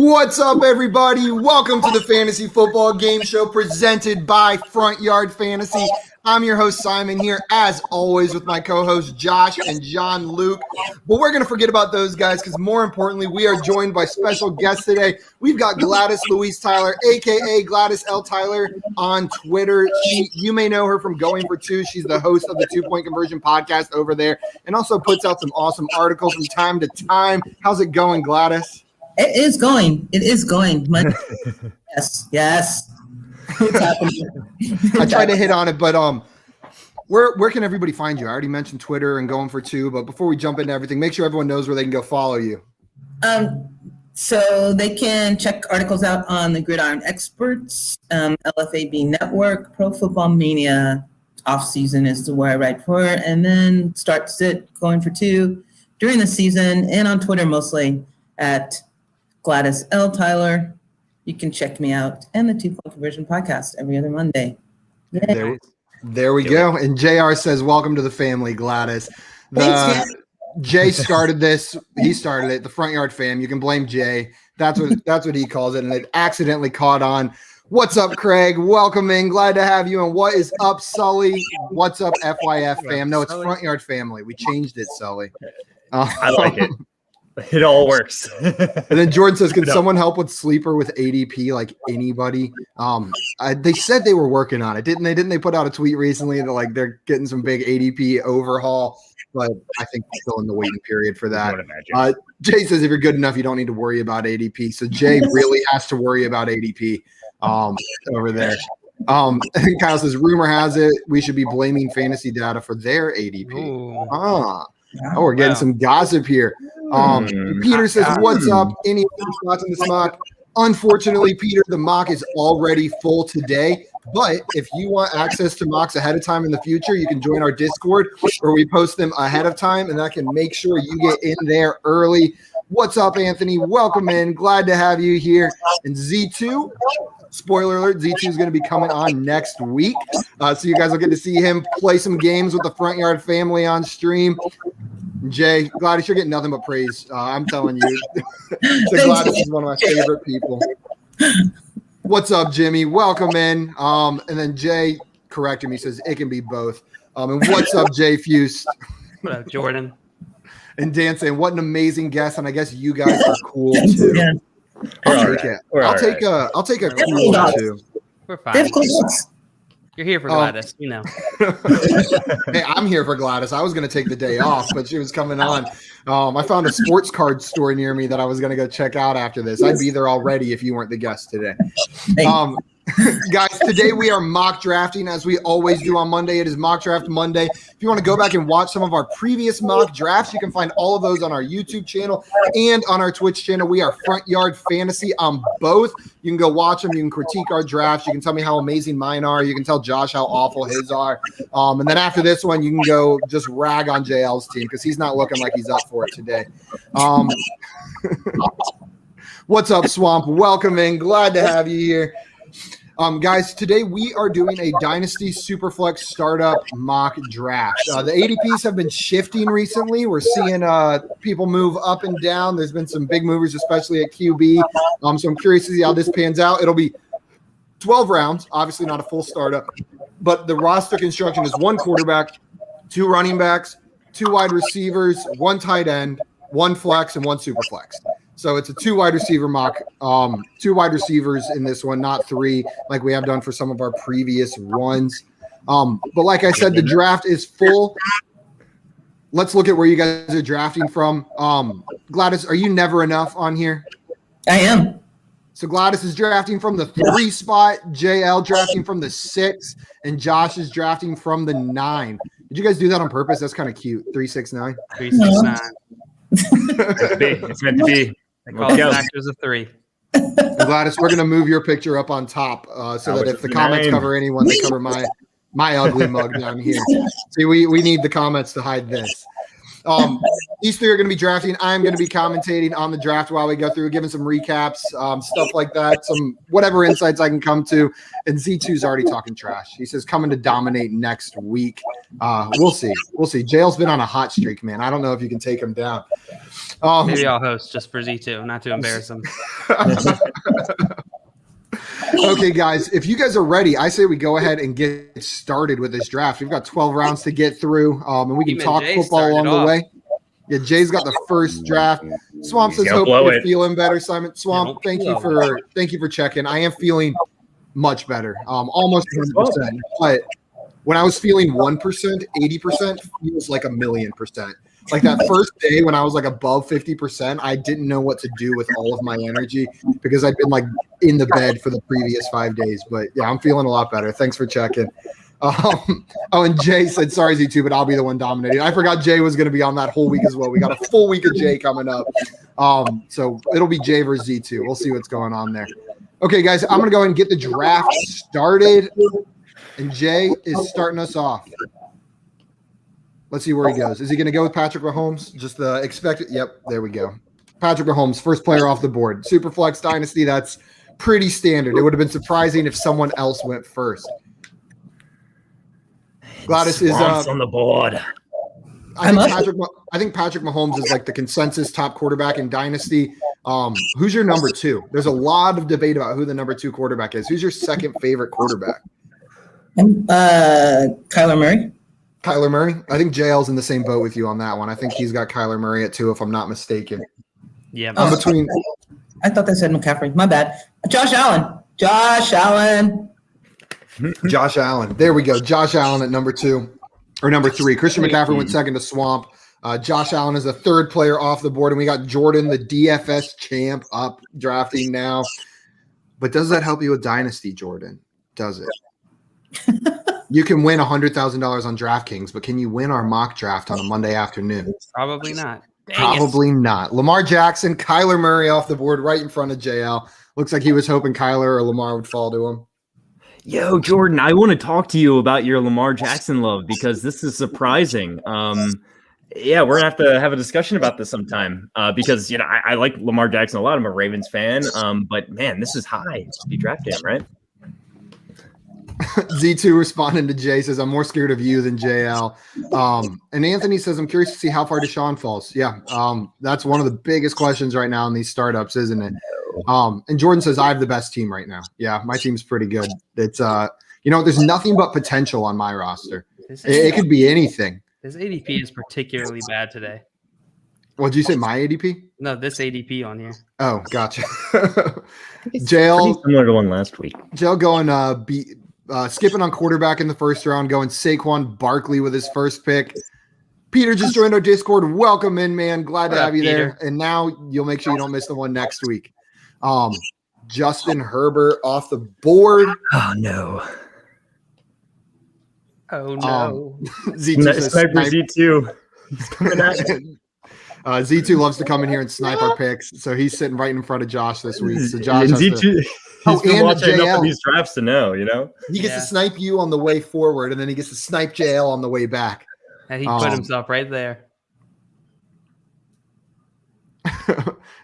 What's up, everybody? Welcome to the Fantasy Football Game Show presented by Front Yard Fantasy. I'm your host, Simon, here, as always, with my co-hosts, Josh and John Luke. But we're going to forget about those guys because, more importantly, we are joined by special guests today. We've got Gladys Louise Tyler, a.k.a. Gladys L. Tyler, on Twitter. You may know her from Going for Two. She's the host of the 2-Point Conversion podcast over there and also puts out some awesome articles from time to time. How's it going, Gladys? It is going. Yes. What's happening? I tried to hit on it, but where can everybody find you? I already mentioned Twitter and Going for Two, but before we jump into everything, make sure everyone knows where they can go follow you. So they can check articles out on the Gridiron Experts, LFAB Network, Pro Football Mania. Off season is where I write for, and then start sit Going for Two during the season, and on Twitter mostly at Gladys L. Tyler. You can check me out and the 2-Point Conversion podcast every other Monday. Yeah. There we go. And JR says, welcome to the family, Gladys. Thanks, Jay started this. He started it, the Front Yard fam. You can blame Jay. That's what he calls it. And it accidentally caught on. What's up, Craig? Welcome in. Glad to have you. And what is up, Sully? What's up, FYF fam? No, it's Front Yard family. We changed it, Sully. I like it. It all works. And then Jordan says, can someone help with sleeper with ADP, like anybody? They said they were working on it, didn't they? Didn't they put out a tweet recently that they're getting some big ADP overhaul? But I think we're still in the waiting period for that. Jay says, if you're good enough, you don't need to worry about ADP. So Jay really has to worry about ADP over there. And Kyle says, rumor has it we should be blaming fantasy data for their ADP. Oh, we're getting some gossip here. Peter says, what's up? Any spots in the mock? Unfortunately, Peter, the mock is already full today. But if you want access to mocks ahead of time in the future, you can join our Discord where we post them ahead of time, and I can make sure you get in there early. What's up, Anthony? Welcome in. Glad to have you here. And Z2, spoiler alert, Z2 is going to be coming on next week. So you guys will get to see him play some games with the Front Yard family on stream. Jay, Gladys, you're getting nothing but praise. I'm telling you. So Gladys is one of my favorite people. What's up, Jimmy? Welcome in. And then Jay corrected me, says it can be both. And what's up, Jay Fuse? What up, Jordan? And Dan saying, what an amazing guest. And I guess you guys are cool too. I'll take a cool too. We're fine. You're here for Gladys, you know. Hey, I'm here for Gladys. I was going to take the day off, but she was coming on. I found a sports card store near me that I was going to go check out after this. I'd be there already if you weren't the guest today. Guys, today we are mock drafting as we always do on Monday. It is Mock Draft Monday. If you want to go back and watch some of our previous mock drafts, you can find all of those on our YouTube channel and on our Twitch channel. We are Front Yard Fantasy on both. You can go watch them. You can critique our drafts. You can tell me how amazing mine are. You can tell Josh how awful his are. And then after this one, you can go just rag on JL's team because he's not looking like he's up for it today. What's up, Swamp? Welcome in. Glad to have you here. Guys, today we are doing a Dynasty SuperFlex startup mock draft. The ADPs have been shifting recently. We're seeing people move up and down. There's been some big movers, especially at QB. So I'm curious to see how this pans out. It'll be 12 rounds, obviously not a full startup, but the roster construction is 1 quarterback, 2 running backs, 2 wide receivers, 1 tight end, 1 flex, and 1 SuperFlex. So it's a 2 wide receiver mock, 2 wide receivers in this one, not 3 like we have done for some of our previous ones. But like I said, the draft is full. Let's look at where you guys are drafting from. Gladys, are you never enough on here? I am. So Gladys is drafting from the 3 spot, JL drafting from the 6, and Josh is drafting from the 9. Did you guys do that on purpose? That's kind of cute. 3, 6, 9. 3, 6, 9. It's meant to be. They call us factors of 3. Gladys, we're going to move your picture up on top so that if the comments cover anyone, they cover my ugly mug down here. See, we need the comments to hide this. These three are going to be drafting. I'm going to be commentating on the draft while we go through, giving some recaps, stuff like that, some whatever insights I can come to. And Z2's already talking trash. He says coming to dominate next week. We'll see. JL's been on a hot streak, man. I don't know if you can take him down. Maybe I'll host just for Z2, not to embarrass him. Okay, guys, if you guys are ready, I say we go ahead and get started with this draft. We've got 12 rounds to get through, and we can talk football along the way. Yeah, Jay's got the first draft. Swamp says, "Hope you're feeling better, Simon." Swamp, thank you for checking. I am feeling much better, almost 100%. But when I was feeling 1%, 80% feels like 1,000,000%. Like that first day when I was like above 50%, I didn't know what to do with all of my energy because I'd been like in the bed for the previous 5 days. But yeah, I'm feeling a lot better. Thanks for checking. And Jay said, sorry, Z2, but I'll be the one dominating. I forgot Jay was going to be on that whole week as well. We got a full week of Jay coming up. So it'll be Jay versus Z2. We'll see what's going on there. Okay, guys, I'm going to go ahead and get the draft started. And Jay is starting us off. Let's see where he goes. Is he going to go with Patrick Mahomes? Just the expected. Yep, there we go. Patrick Mahomes, first player off the board. SuperFlex Dynasty, that's pretty standard. It would have been surprising if someone else went first. Gladys is on the board. I think Patrick Mahomes is like the consensus top quarterback in Dynasty. Who's your number two? There's a lot of debate about who the number two quarterback is. Who's your second favorite quarterback? Kyler Murray. Kyler Murray? I think JL's in the same boat with you on that one. I think he's got Kyler Murray at 2, if I'm not mistaken. Yeah. Between. I thought they said McCaffrey. My bad. Josh Allen. Josh Allen. There we go. Josh Allen at number 2 or number 3. Christian McCaffrey went second to Swamp. Josh Allen is the third player off the board, and we got Jordan, the DFS champ, up drafting now. But does that help you with Dynasty, Jordan? Does it? You can win $100,000 on DraftKings, but can you win our mock draft on a Monday afternoon? Probably not. Probably not. Lamar Jackson, Kyler Murray off the board right in front of JL. Looks like he was hoping Kyler or Lamar would fall to him. Yo, Jordan, I want to talk to you about your Lamar Jackson love because this is surprising. Yeah, we're going to have a discussion about this sometime because, I like Lamar Jackson a lot. I'm a Ravens fan, but, man, this is high to be drafted, right? Z2 responding to Jay says, I'm more scared of you than JL. And Anthony says, I'm curious to see how far Deshaun falls. Yeah, that's one of the biggest questions right now in these startups, isn't it? And Jordan says, I have the best team right now. Yeah, my team's pretty good. It's, there's nothing but potential on my roster. It could be anything. This ADP is particularly bad today. What did you say, my ADP? No, this ADP on here. Oh, gotcha. JL, similar to one last week. JL going skipping on quarterback in the first round, going Saquon Barkley with his first pick. Peter just joined our Discord. Welcome in, man. Glad to have you there. And now you'll make sure you don't miss the one next week. Justin Herbert off the board. Oh, no. Oh, no. Z2. Z2 loves to come in here and snipe our picks. So he's sitting right in front of Josh this week. So Josh has Z2. He's been watching enough of these drafts to know, He gets to snipe you on the way forward, and then he gets to snipe JL on the way back. And he put himself right there.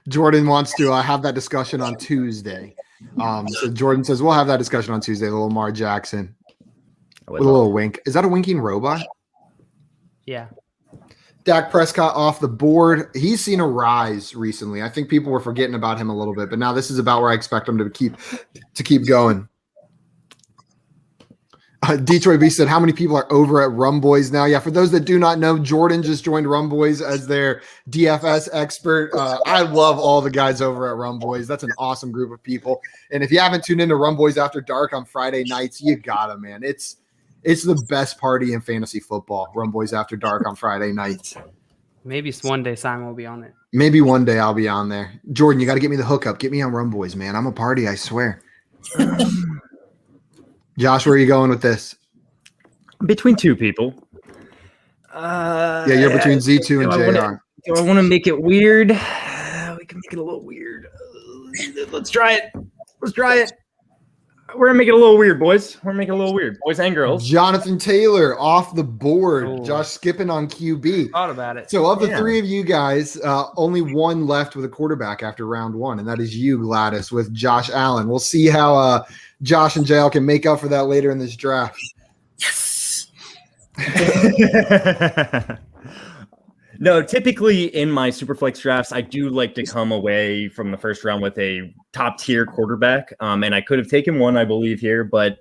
Jordan wants to have that discussion on Tuesday. So Jordan says, we'll have that discussion on Tuesday, the Lamar Jackson. With a little wink. Is that a winking robot? Yeah. Dak Prescott off the board. He's seen a rise recently. I think people were forgetting about him a little bit, but now this is about where I expect him to keep going. Detroit B said, how many people are over at Rum Boys now? Yeah, for those that do not know, Jordan just joined Rum Boys as their DFS expert. I love all the guys over at Rum Boys. That's an awesome group of people. And if you haven't tuned into Rum Boys After Dark on Friday nights, you gotta, man. It's the best party in fantasy football, Rum Boys After Dark on Friday nights. Maybe one day Simon will be on it. Maybe one day I'll be on there. Jordan, you got to get me the hookup. Get me on Rum Boys, man. I'm a party, I swear. Josh, where are you going with this? Between two people. Yeah, you're between Z2 and JR. Do I want to make it weird? We can make it a little weird. Let's try it. We're gonna make it a little weird, boys. We're gonna make it a little weird, boys and girls. Jonathan Taylor off the board. Oh. Josh skipping on QB. Thought about it. So of the three of you guys, only one left with a quarterback after round one, and that is you, Gladys, with Josh Allen. We'll see how Josh and JL can make up for that later in this draft. Yes. No, typically in my SuperFlex drafts, I do like to come away from the first round with a top tier quarterback. And I could have taken one, I believe, here, but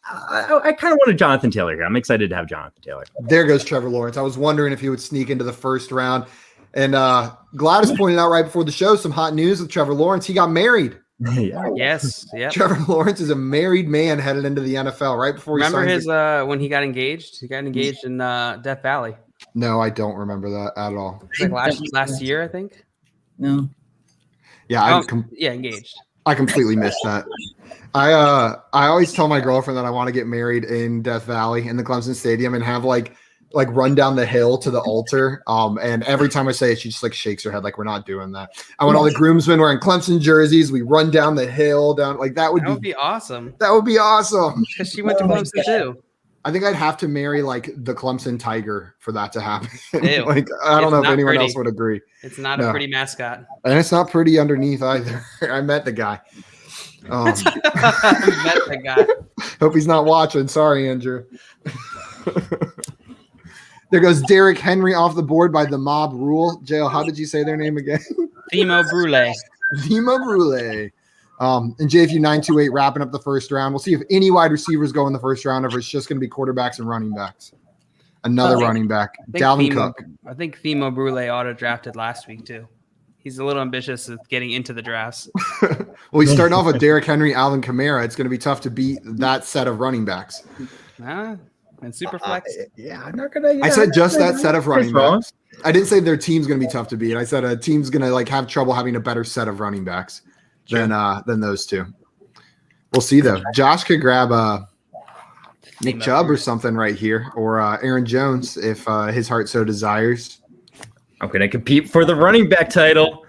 I kind of wanted Jonathan Taylor here. I'm excited to have Jonathan Taylor. There goes Trevor Lawrence. I was wondering if he would sneak into the first round. And Gladys pointed out right before the show some hot news with Trevor Lawrence. He got married. Yeah. Yes. Yeah. Trevor Lawrence is a married man headed into the NFL right before he Remember signs his when he got engaged? He got engaged in Death Valley. No, I don't remember that at all. Like last year, I think. No. Yeah, Yeah, engaged. I completely missed that. I always tell my girlfriend that I want to get married in Death Valley in the Clemson Stadium and have like run down the hill to the altar. And every time I say it, she just like shakes her head like we're not doing that. I want all the groomsmen wearing Clemson jerseys. We run down the hill down like that would be awesome. That would be awesome. Because she went to Clemson too. I think I'd have to marry like the Clemson Tiger for that to happen. Ew. Like I don't know if anyone pretty. else would agree. It's not a pretty mascot. And it's not pretty underneath either. I met the guy. I met the guy. Hope he's not watching. Sorry, Andrew. There goes Derrick Henry off the board by the Mob Rule. JL, how did you say their name again? Thimo Brule. Thimo Brule. And JFU928 wrapping up the first round. We'll see if any wide receivers go in the first round or if it's just going to be quarterbacks and running backs. Another running back, Dalvin Cook. I think Thimo Brule auto-drafted last week too. He's a little ambitious of getting into the drafts. Well, he's starting off with Derrick Henry, Alvin Kamara. It's going to be tough to beat that set of running backs. And SuperFlex. Yeah, I'm not going to. I said just that set of running backs. I didn't say their team's going to be tough to beat. I said a team's going to like have trouble having a better set of running backs than those two. We'll see though. Josh could grab Nick Chubb or something right here, or Aaron Jones if his heart so desires. I'm going to compete for the running back title.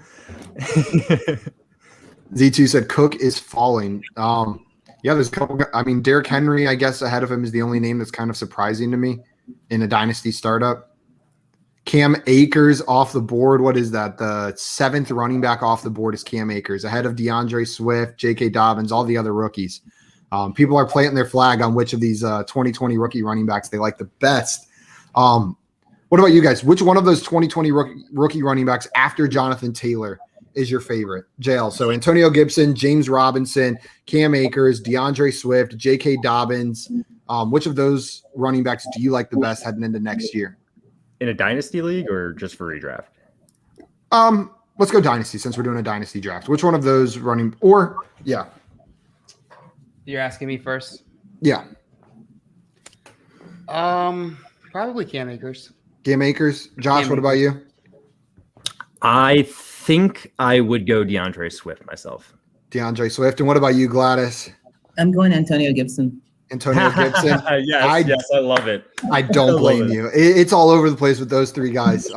Z2 said Cook is falling. Yeah, there's a couple. I mean, Derrick Henry, I guess, ahead of him is the only name that's kind of surprising to me in a dynasty startup. Cam Akers off the board. What is that? The 7th running back off the board is Cam Akers, ahead of DeAndre Swift, J.K. Dobbins, all the other rookies. People are planting their flag on which of these 2020 rookie running backs they like the best. What about you guys? Which one of those 2020 rookie running backs after Jonathan Taylor is your favorite? JL. So Antonio Gibson, James Robinson, Cam Akers, DeAndre Swift, J.K. Dobbins. Which of those running backs do you like the best heading into next year? In a dynasty league or just for redraft? Let's go dynasty since we're doing a dynasty draft. Which one of those yeah. You're asking me first? Yeah. Probably Cam Akers. Cam Akers. Josh, what about you? I think I would go DeAndre Swift myself. DeAndre Swift. And what about you, Gladys? I'm going Antonio Gibson. Antonio Gibson. Yes, I love it. I don't blame you. It's all over the place with those three guys.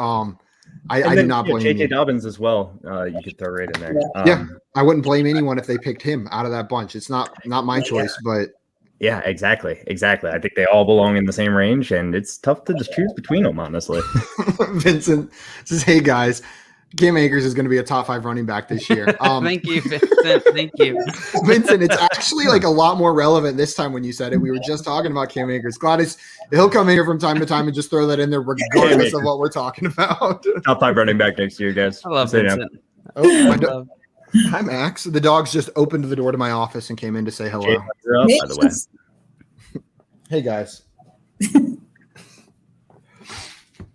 I do not blame J.K. you. Dobbins as well. You could throw right in there. Yeah, I wouldn't blame anyone if they picked him out of that bunch. It's not my choice, but yeah, exactly. I think they all belong in the same range, and it's tough to just choose between them, honestly. Vincent says, "Hey guys, Cam Akers is going to be a top 5 running back this year." Thank you, Vincent. Thank you, Vincent. It's actually like a lot more relevant this time when you said it. We were just talking about Cam Akers. Gladys, he'll come here from time to time and just throw that in there, regardless of what we're talking about. Top 5 running back next year, guys. I love Vincent. Hi, Max. The dogs just opened the door to my office and came in to say hello. Up, by the way. Hey, guys.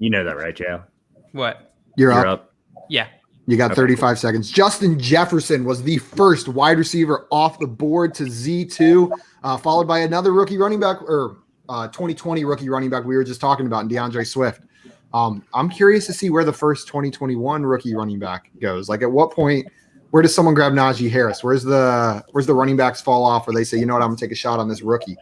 You know that, right, Joe? What? You're You're up. up. Yeah. You got 35 seconds. Justin Jefferson was the first wide receiver off the board to Z2, followed by another rookie running back, or 2020 rookie running back we were just talking about, DeAndre Swift. I'm curious to see where the first 2021 rookie running back goes. Like, at what point, where does someone grab Najee Harris? Where's the running backs fall off where they say, you know what, I'm going to take a shot on this rookie?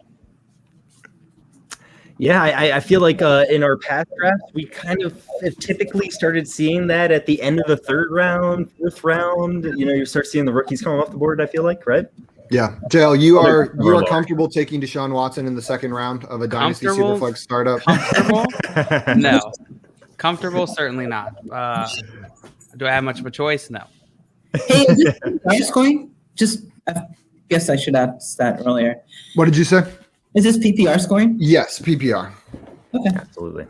Yeah, I feel like in our past drafts, we kind of have typically started seeing that at the end of the 3rd round, 4th round. You start seeing the rookies come off the board, I feel like, right? Yeah, JL, you are lower. comfortable taking Deshaun Watson in the second round of a Dynasty Comfortable? Superflex startup? Comfortable? No. Comfortable? Certainly not. Do I have much of a choice? No. Hey, is this PPR scoring? I guess I should ask that earlier. What did you say? Is this PPR scoring? Yes, PPR. Okay. Absolutely.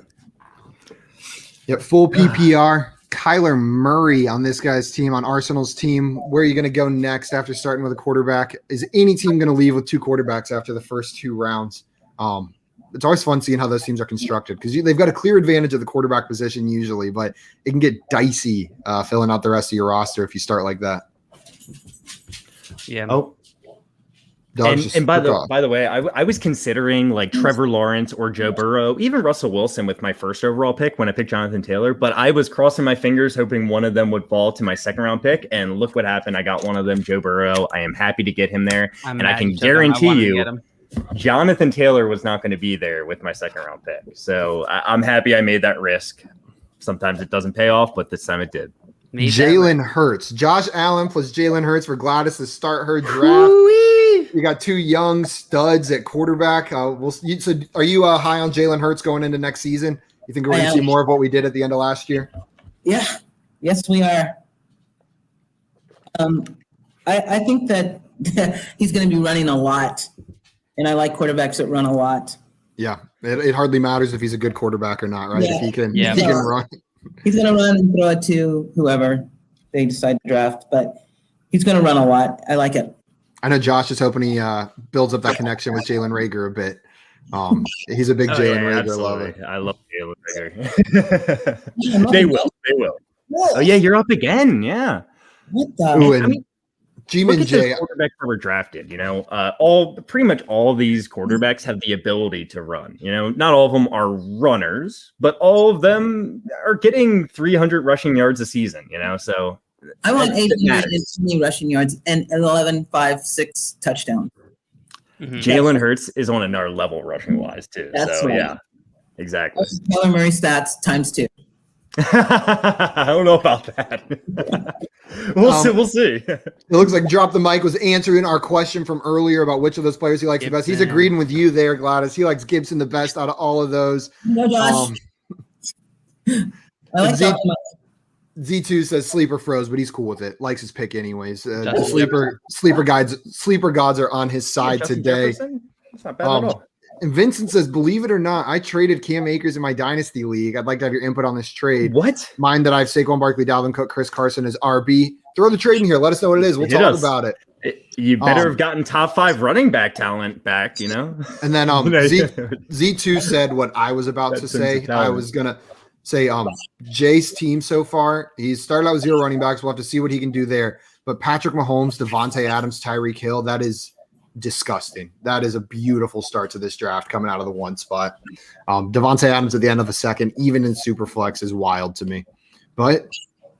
Yep, full PPR. Kyler Murray on this guy's team, on Arsenal's team. Where are you going to go next after starting with a quarterback? Is any team going to leave with two quarterbacks after the first two rounds? It's always fun seeing how those teams are constructed because they've got a clear advantage of the quarterback position usually, but it can get dicey filling out the rest of your roster if you start like that. Yeah. Oh, and by the way, I was considering like Trevor Lawrence or Joe Burrow, even Russell Wilson with my first overall pick when I picked Jonathan Taylor, but I was crossing my fingers hoping one of them would fall to my second round pick, and look what happened. I got one of them, Joe Burrow. I am happy to get him there, and I can guarantee you Jonathan Taylor was not going to be there with my second round pick. So I'm happy I made that risk. Sometimes it doesn't pay off, but this time it did. Jalen Hurts. Josh Allen plus Jalen Hurts for Gladys to start her draft. You got two young studs at quarterback. So are you high on Jalen Hurts going into next season? You think we're going to see more of what we did at the end of last year? Yeah. Yes, we are. I think that he's going to be running a lot, and I like quarterbacks that run a lot. Yeah, it hardly matters if he's a good quarterback or not, right? Yeah. If he can run. He's going to run and throw it to whoever they decide to draft, but he's going to run a lot. I like it. I know Josh is hoping he builds up that connection with Jalen Reagor a bit. He's a big Jalen Reagor lover. I love Jalen Reagor. They will. Oh yeah, you're up again. Yeah. What the? G-Man look at J. those quarterbacks that were drafted. Pretty much all these quarterbacks have the ability to run. Not all of them are runners, but all of them are getting 300 rushing yards a season. So I want 820 rushing yards and 11, 5, 6 touchdowns. Mm-hmm. Jalen Hurts is on another level rushing wise too. That's right. Yeah, exactly. Kyler Murray stats times 2. I don't know about that. We'll see. It looks like Drop the Mic was answering our question from earlier about which of those players he likes the best. He's agreeing with you there, Gladys. He likes Gibson the best out of all of those. No, Josh. I like Z2 says sleeper froze, but he's cool with it. Likes his pick anyways. The sleeper gods are on his side today. That's not bad at all. And Vincent says, believe it or not, I traded Cam Akers in my Dynasty League. I'd like to have your input on this trade. What? Mine that I have Saquon Barkley, Dalvin Cook, Chris Carson as RB. Throw the trade in here. Let us know what it is. We'll talk about it. You better have gotten top 5 running back talent back, And then Z2 said what I was about to say. I was going to say Jay's team so far, he's started out with 0 running backs. We'll have to see what he can do there. But Patrick Mahomes, Devontae Adams, Tyreek Hill, that is disgusting. That is a beautiful start to this draft coming out of the 1 spot. Devontae Adams at the end of the second, even in Superflex, is wild to me. But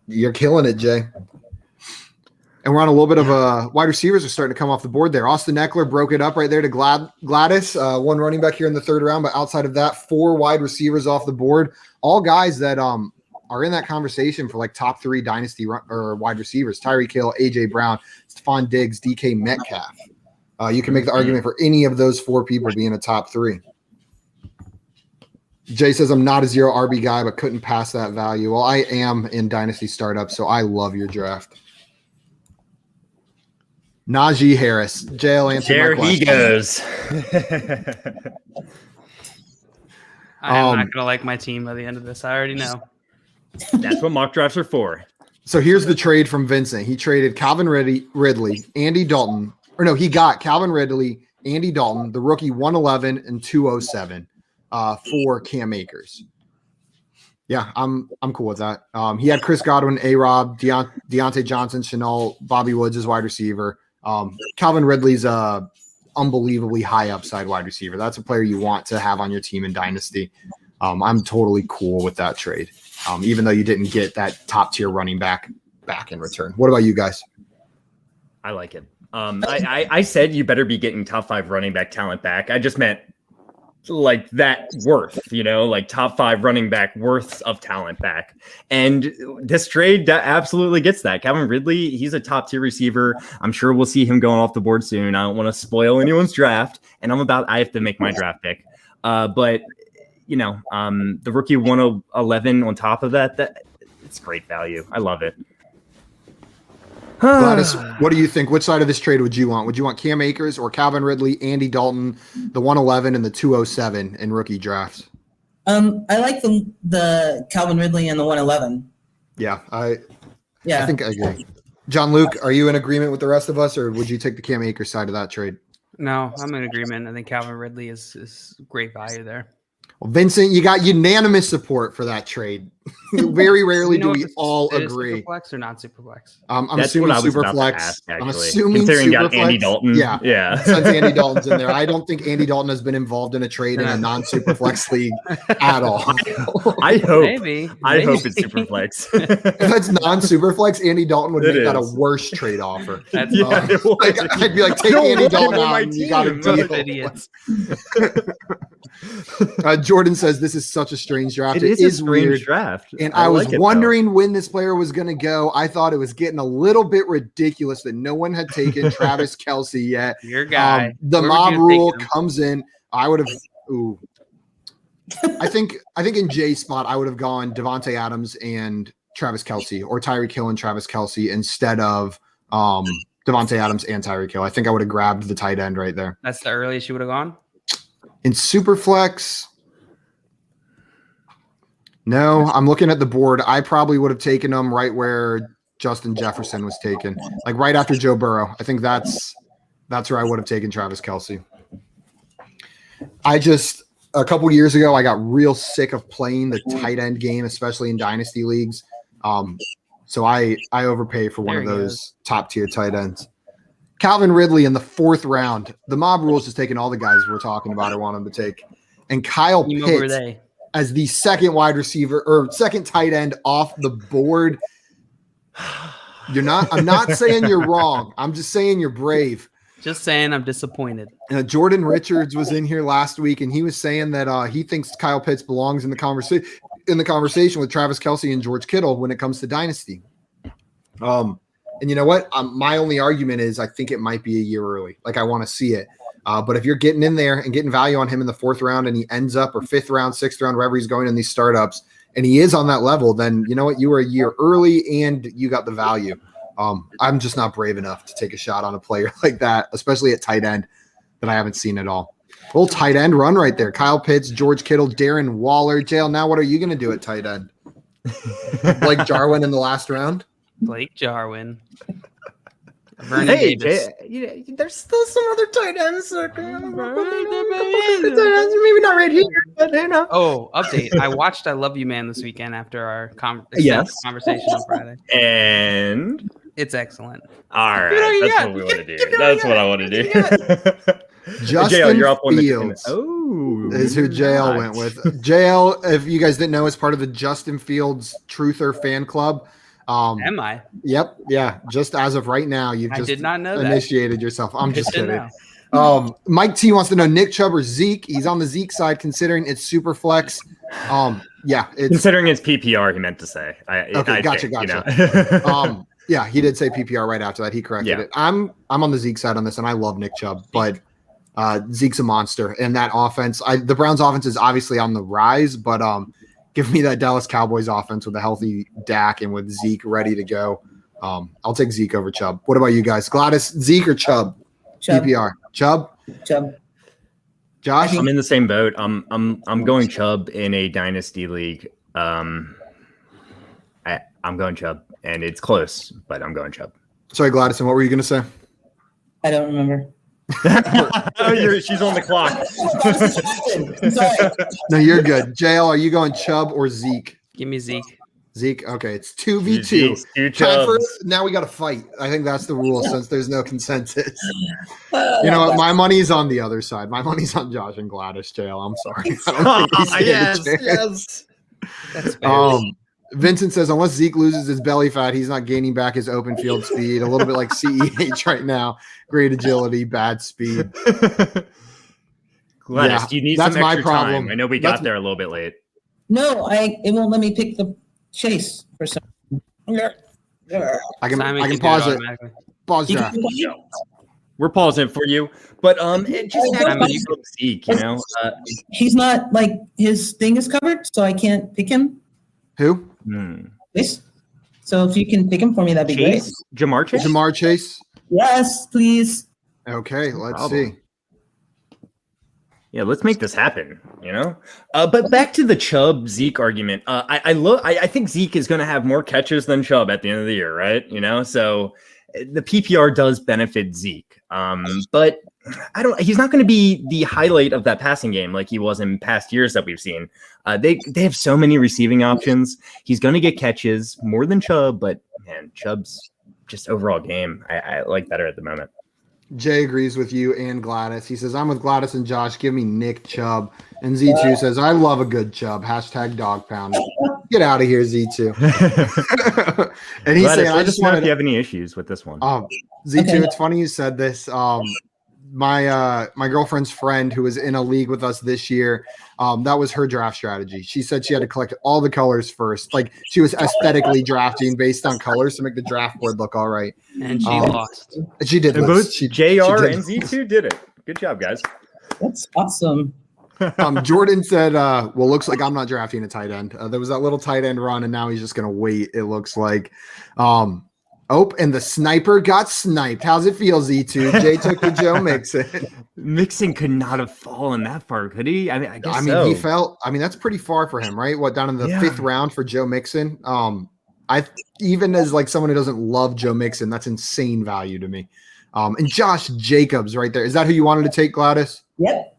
you're killing it, Jay. And we're on a little bit of a wide receivers are starting to come off the board there. Austin Eckler broke it up right there to Gladys. 1 running back here in the 3rd round, but outside of that, 4 wide receivers off the board. All guys that are in that conversation for like top 3 dynasty or wide receivers. Tyreek Hill, AJ Brown, Stephon Diggs, DK Metcalf. You can make the argument for any of those 4 people being a top 3. Jay says, I'm not a 0 RB guy, but couldn't pass that value. Well, I am in Dynasty Startup, so I love your draft. Najee Harris. JL answered my question. There he goes. I'm not going to like my team by the end of this. I already know. That's what mock drafts are for. So here's the trade from Vincent. He traded Calvin Ridley, Andy Dalton. Or no, he got Calvin Ridley, Andy Dalton, the rookie 111 and 207 for Cam Akers. Yeah, I'm cool with that. He had Chris Godwin, A-Rob, Deontay Johnson, Chanel, Bobby Woods as wide receiver. Calvin Ridley's a unbelievably high upside wide receiver. That's a player you want to have on your team in Dynasty. I'm totally cool with that trade, even though you didn't get that top tier running back in return. What about you guys? I like it. I said you better be getting top 5 running back talent back. I just meant like that worth, like top 5 running back worth of talent back. And this trade absolutely gets that. Calvin Ridley, he's a top tier receiver. I'm sure we'll see him going off the board soon. I don't want to spoil anyone's draft, and I have to make my draft pick. But the rookie 111 on top of that it's great value. I love it. Gladys, what do you think? Which side of this trade would you want? Would you want Cam Akers or Calvin Ridley, Andy Dalton, the 111 and the 207 in rookie drafts? I like the Calvin Ridley and the 111. Yeah, I think I agree. John Luke, are you in agreement with the rest of us, or would you take the Cam Akers side of that trade? No, I'm in agreement. I think Calvin Ridley is great value there. Well, Vincent, you got unanimous support for that trade. Very rarely do we all agree. Superflex or not Superflex? I'm assuming Superflex. I'm assuming considering Superflex. Got Andy Dalton. Yeah. Since Andy Dalton's in there, I don't think Andy Dalton has been involved in a trade in a non-Superflex league at all. I hope. Maybe. I hope it's Superflex. If it's non-Superflex, Andy Dalton would make that a worse trade offer. That's I'd be like, take Andy Dalton out and you got a deal. idiots. Jordan says this is such a strange draft. It is a strange weird draft. And I was wondering when this player was going to go. I thought it was getting a little bit ridiculous that no one had taken Travis Kelce yet. Your guy. The mob rule comes in. I would have. Ooh. I think in Jay's spot, I would have gone Devontae Adams and Travis Kelce, or Tyreek Hill and Travis Kelce instead of Devontae Adams and Tyreek Hill. I think I would have grabbed the tight end right there. That's the earliest you would have gone? In Superflex, no, I'm looking at the board. I probably would have taken him right where Justin Jefferson was taken, like right after Joe Burrow. I think that's where I would have taken Travis Kelce. A couple years ago, I got real sick of playing the tight end game, especially in dynasty leagues. So I overpay for one of those top tier tight ends. Calvin Ridley in the 4th round. The mob rules is taking all the guys we're talking about or want him to take. And Kyle Pitts as the second wide receiver or second tight end off the board. I'm not saying you're wrong. I'm just saying you're brave. Just saying I'm disappointed. Jordan Richards was in here last week, and he was saying that he thinks Kyle Pitts belongs in the conversation with Travis Kelce and George Kittle when it comes to dynasty. And you know what? My only argument is I think it might be a year early. Like, I want to see it. But if you're getting in there and getting value on him in the 4th round and he ends up, or 5th round, 6th round, wherever he's going in these startups, and he is on that level, then you know what? You were a year early and you got the value. I'm just not brave enough to take a shot on a player like that, especially at tight end that I haven't seen at all. Full tight end run right there. Kyle Pitts, George Kittle, Darren Waller. Jail, now what are you going to do at tight end? Like Jarwin in the last round? Blake Jarwin. Vernon Davis. There's still some other tight ends. Maybe not right here, but Oh, update. I watched I Love You Man this weekend after our conversation on Friday. And it's excellent. All right. That's what we want to do. That's what I want to do. Justin you're up on Fields is who JL went with. JL, if you guys didn't know, is part of the Justin Fields Truther fan club. Am I? Yep. Yeah. Just as of right now, you've just did not know initiated yourself. I'm just kidding. Mike T wants to know Nick Chubb or Zeke. He's on the Zeke side, considering it's super flex. Considering it's PPR, he meant to say. Gotcha. Yeah, he did say PPR right after that. He corrected it. I'm on the Zeke side on this, and I love Nick Chubb, but Zeke's a monster. And that offense, the Browns offense is obviously on the rise, but give me that Dallas Cowboys offense with a healthy Dak and with Zeke ready to go. I'll take Zeke over Chubb. What about you guys? Gladys, Zeke or Chubb? PPR. Chubb. Josh? I'm in the same boat. I'm going Chubb in a dynasty league. I'm going Chubb, and it's close, but I'm going Chubb. Sorry, Gladys, and what were you going to say? I don't remember. She's on the clock. No, you're good. JL, are you going Chubb or Zeke? Give me Zeke. Zeke. Okay, it's 2v2. Now we got to fight. I think that's the rule since there's no consensus. You know what? My money's on the other side. My money's on Josh and Gladys. JL, I'm sorry. I don't think Yes. That's fair. Vincent says, unless Zeke loses his belly fat, he's not gaining back his open field speed. A little bit like CEH right now. Great agility, bad speed. Gladys, Yeah, do you need that's some my extra problem. time? I know we got there a little bit late. No, it won't let me pick the chase for some. I can Simon do pause it. automatically. Pause You draft. can- We're pausing it for you, but it just Oh, happened you to Zeke, you know. He's not like his thing is covered, so I can't pick him. Who? Please. So if you can pick him for me, that'd be great. Chase, Jamar Chase. Jamar Chase. Yes, please. Okay, let's problem. see. Yeah, let's make this happen, you know? But back to the Chubb Zeke argument. I think Zeke is going to have more catches than Chubb at the end of the year, right? You know, so the PPR does benefit Zeke. But he's not going to be the highlight of that passing game like he was in past years that we've seen. They have so many receiving options. He's going to get catches more than Chubb, but man, Chubb's just overall game I like better at the moment. Jay agrees with you and Gladys. He says, I'm with Gladys and Josh. Give me Nick Chubb. And Z2 says, I love a good Chubb. Hashtag dog pound. Get out of here, Z2. And he's Gladys, saying, I just want if you have any issues with this one. Z2, it's funny you said this. My girlfriend's friend who was in a league with us this year, that was her draft strategy. She said she had to collect all the colors first. Like she was aesthetically drafting based on colors to make the draft board look all right. And she lost. She did. And lose. both She JR did. and Z2 did it. Good job, guys. That's awesome. Jordan said, well, looks like I'm not drafting a tight end. There was that little tight end run, and now he's just going to wait, it looks like. And the sniper got sniped. How's it feel, Z2? Jay took the Joe Mixon. Mixon could not have fallen that far, could he? I guess so. He fell. I mean, that's pretty far for him, right? What, down in the 5th round for Joe Mixon? Even as like someone who doesn't love Joe Mixon, that's insane value to me. And Josh Jacobs right there. Is that who you wanted to take, Gladys? Yep.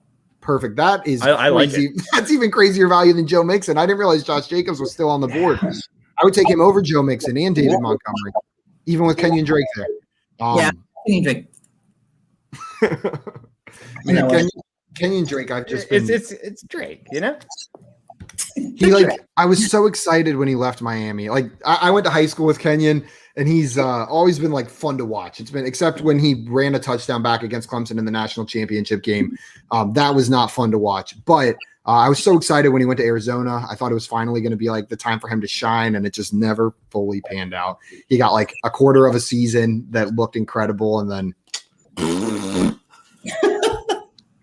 Perfect. That is I like crazy. it. That's even crazier value than Joe Mixon. I didn't realize Josh Jacobs was still on the board. I would take him over Joe Mixon and David Montgomery, even with Kenyon Drake there. Kenyon Drake. Man, Kenyon Drake, I've just been, it's Drake, you know? I was so excited when he left Miami. Like I went to high school with Kenyon, and he's always been like fun to watch. It's been, except when he ran a touchdown back against Clemson in the national championship game. That was not fun to watch, but I was so excited when he went to Arizona. I thought it was finally going to be like the time for him to shine, and it just never fully panned out. He got like a quarter of a season that looked incredible, and then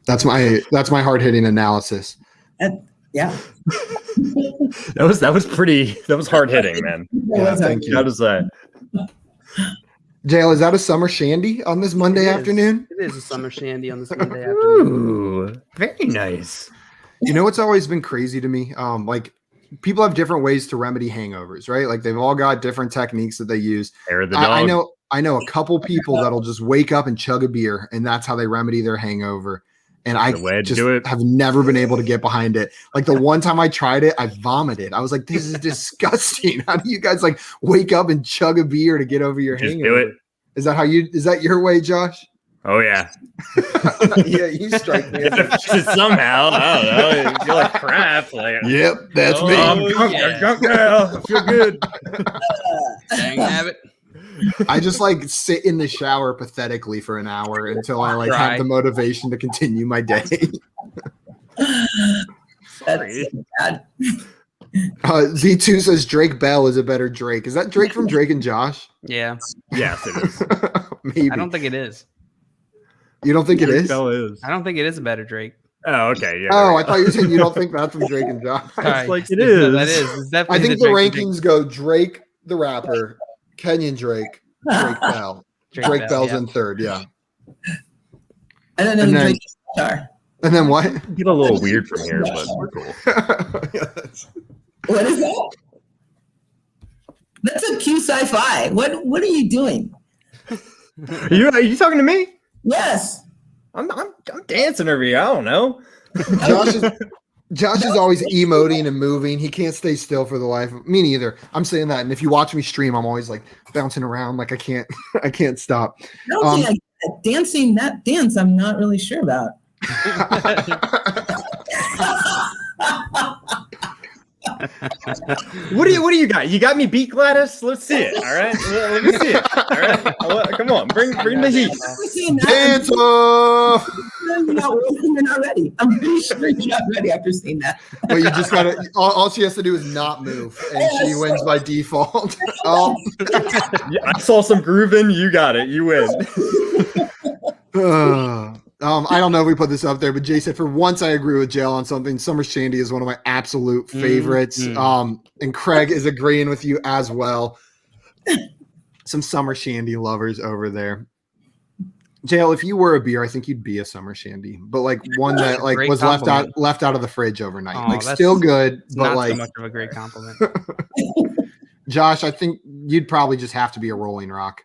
that's my hard-hitting analysis. Yeah. That was hard hitting, man. Yeah, thank you. How does that? Jail, is that a summer shandy on this Monday afternoon? It is a summer shandy on this Monday afternoon. Ooh, very nice. You know what's always been crazy to me? Like people have different ways to remedy hangovers, right? Like they've all got different techniques that they use. Hair of the dog. I know a couple people that'll just wake up and chug a beer, and that's how they remedy their hangover. And I just have never been able to get behind it. Like the one time I tried it, I vomited. I was like, this is disgusting. How do you guys like wake up and chug a beer to get over your hangover? Do it. Is that your way, Josh? Oh yeah. Yeah, you strike me. Somehow, I don't know. You feel like crap. Like, yep, that's me. I'm drunk now. I feel good. Dang habit. I just like sit in the shower pathetically for an hour until I like have the motivation to continue my day. That's bad. Z2 says Drake Bell is a better Drake. Is that Drake from Drake and Josh? Yeah. Yes, it is. Maybe. I don't think it is. You don't think it is? Bell is. I don't think it is a better Drake. Oh, okay. Yeah. Oh, I thought you were saying you don't think that's from Drake and Josh. It's like it is. That is. It's definitely I think the Drake rankings go Drake the rapper, Kenyon Drake, Drake Bell. Drake Bell's in third, yeah. I don't know who Drake are. And then what? Get a little weird from here, but we're cool. What is that? That's a Q sci-fi. What are you doing? Are you talking to me? Yes. I'm dancing over here. I don't know. Josh is always emoting and moving. He can't stay still for the life of me neither. I'm saying that. And if you watch me stream, I'm always like bouncing around like I can't stop. Dancing that dance, I'm not really sure about. What do you got? You got me beat, Gladys? Let's see it. All right. Let me see it. All right. Come on. Bring the heat. Dance off. you're not ready. I'm pretty sure you're not ready after seeing that. But you just got to, all she has to do is not move, and she wins by default. Yeah, I saw some grooving. You got it. You win. I don't know if we put this up there, but Jay said, for once I agree with Jail on something. Summer Shandy is one of my absolute favorites. And Craig is agreeing with you as well. Some Summer Shandy lovers over there. Jail, if you were a beer, I think you'd be a Summer Shandy, but like one that like was left out of the fridge overnight. Like still good, but not like so much of a great compliment. Josh, I think you'd probably just have to be a Rolling Rock.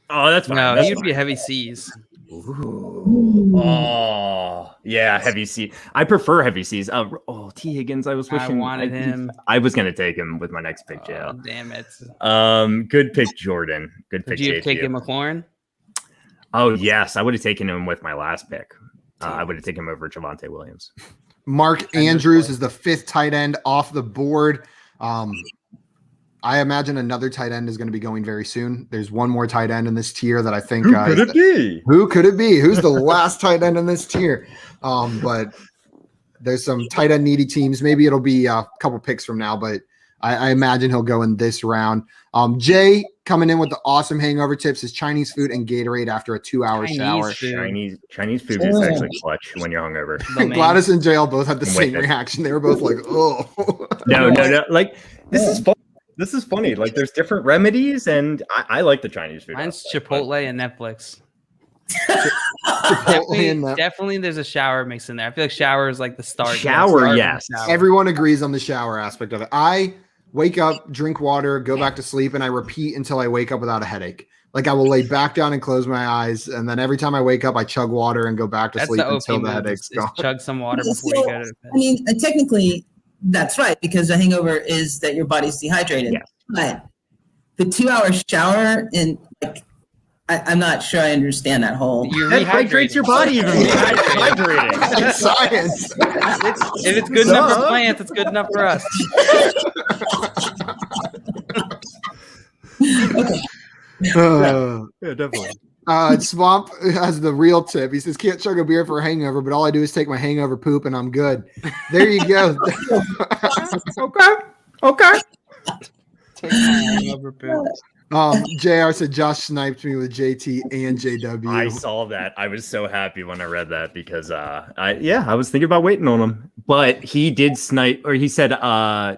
Oh, that's fine. No, That's you'd fine. be Heavy Seas. Ooh. Oh, yeah, Heavy Seas. I prefer Heavy Seas. T. Higgins. I was wishing I wanted him. I was gonna take him with my next pick, Jail. Damn it. Good pick, Jordan. Good pick. Did you take him McLaurin? Oh yes, I would have taken him with my last pick. I would have taken him over Javonte Williams. Mark Andrews is the 5th tight end off the board. I imagine another tight end is going to be going very soon. There's one more tight end in this tier that I think. Who could it be? Who could it be? Who's the last tight end in this tier? But there's some tight end needy teams. Maybe it'll be a couple picks from now, but I imagine he'll go in this round. Jay coming in with the awesome hangover tips is Chinese food and Gatorade after a 2-hour shower. Chinese food is actually clutch when you're hungover. Gladys and Jay both had the same reaction. They were both like, "Oh, no." Like this is fun. This is funny. Like there's different remedies, and I like the Chinese food. Mine's Chipotle and Netflix. Chipotle Definitely, there's a shower mix in there. I feel like shower is like the start. Shower, yes. Everyone agrees on the shower aspect of it. I wake up, drink water, go back to sleep, and I repeat until I wake up without a headache. Like I will lay back down and close my eyes, and then every time I wake up, I chug water and go back to sleep until the headache's gone. Chug some water before you go to bed. I mean, technically, that's right, because the hangover is that your body's dehydrated. Yeah. But the 2-hour shower, and like, I'm not sure I understand that whole. That hydrates your body even more. Hydrating. It's science. If it's good enough for plants, it's good enough for us. Yeah, definitely. Swamp has the real tip. He says, can't chug a beer for a hangover, but all I do is take my hangover poop and I'm good. There you go. Okay. Take my hangover poop. JR said Josh sniped me with JT and JW. I saw that. I was so happy when I read that because I was thinking about waiting on him. But he did snipe, or he said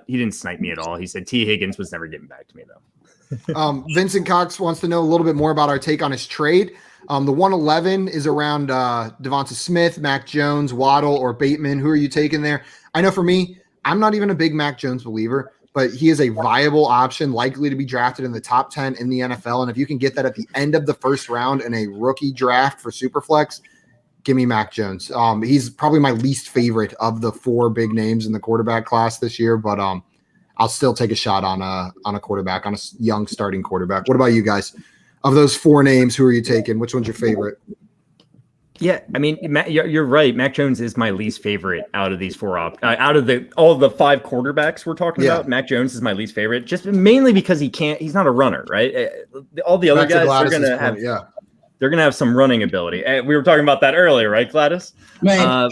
he didn't snipe me at all. He said T. Higgins was never getting back to me though. Vincent Cox wants to know a little bit more about our take on his trade. The 111 is around Devonta Smith, Mac Jones, Waddle, or Bateman. Who are you taking there? I know for me, I'm not even a big Mac Jones believer, but he is a viable option, likely to be drafted in the top 10 in the NFL. And if you can get that at the end of the first round in a rookie draft for Superflex, give me Mac Jones. He's probably my least favorite of the 4 big names in the quarterback class this year, but I'll still take a shot on a quarterback, on a young starting quarterback. What about you guys? Of those 4 names, who are you taking? Which one's your favorite? Yeah, I mean, you're right. Mac Jones is my least favorite out of these 4 out of all the 5 quarterbacks we're talking about. Mac Jones is my least favorite, just mainly because he's not a runner, right? All the other guys are going to have, they're going to have some running ability. We were talking about that earlier, right, Gladys? Right.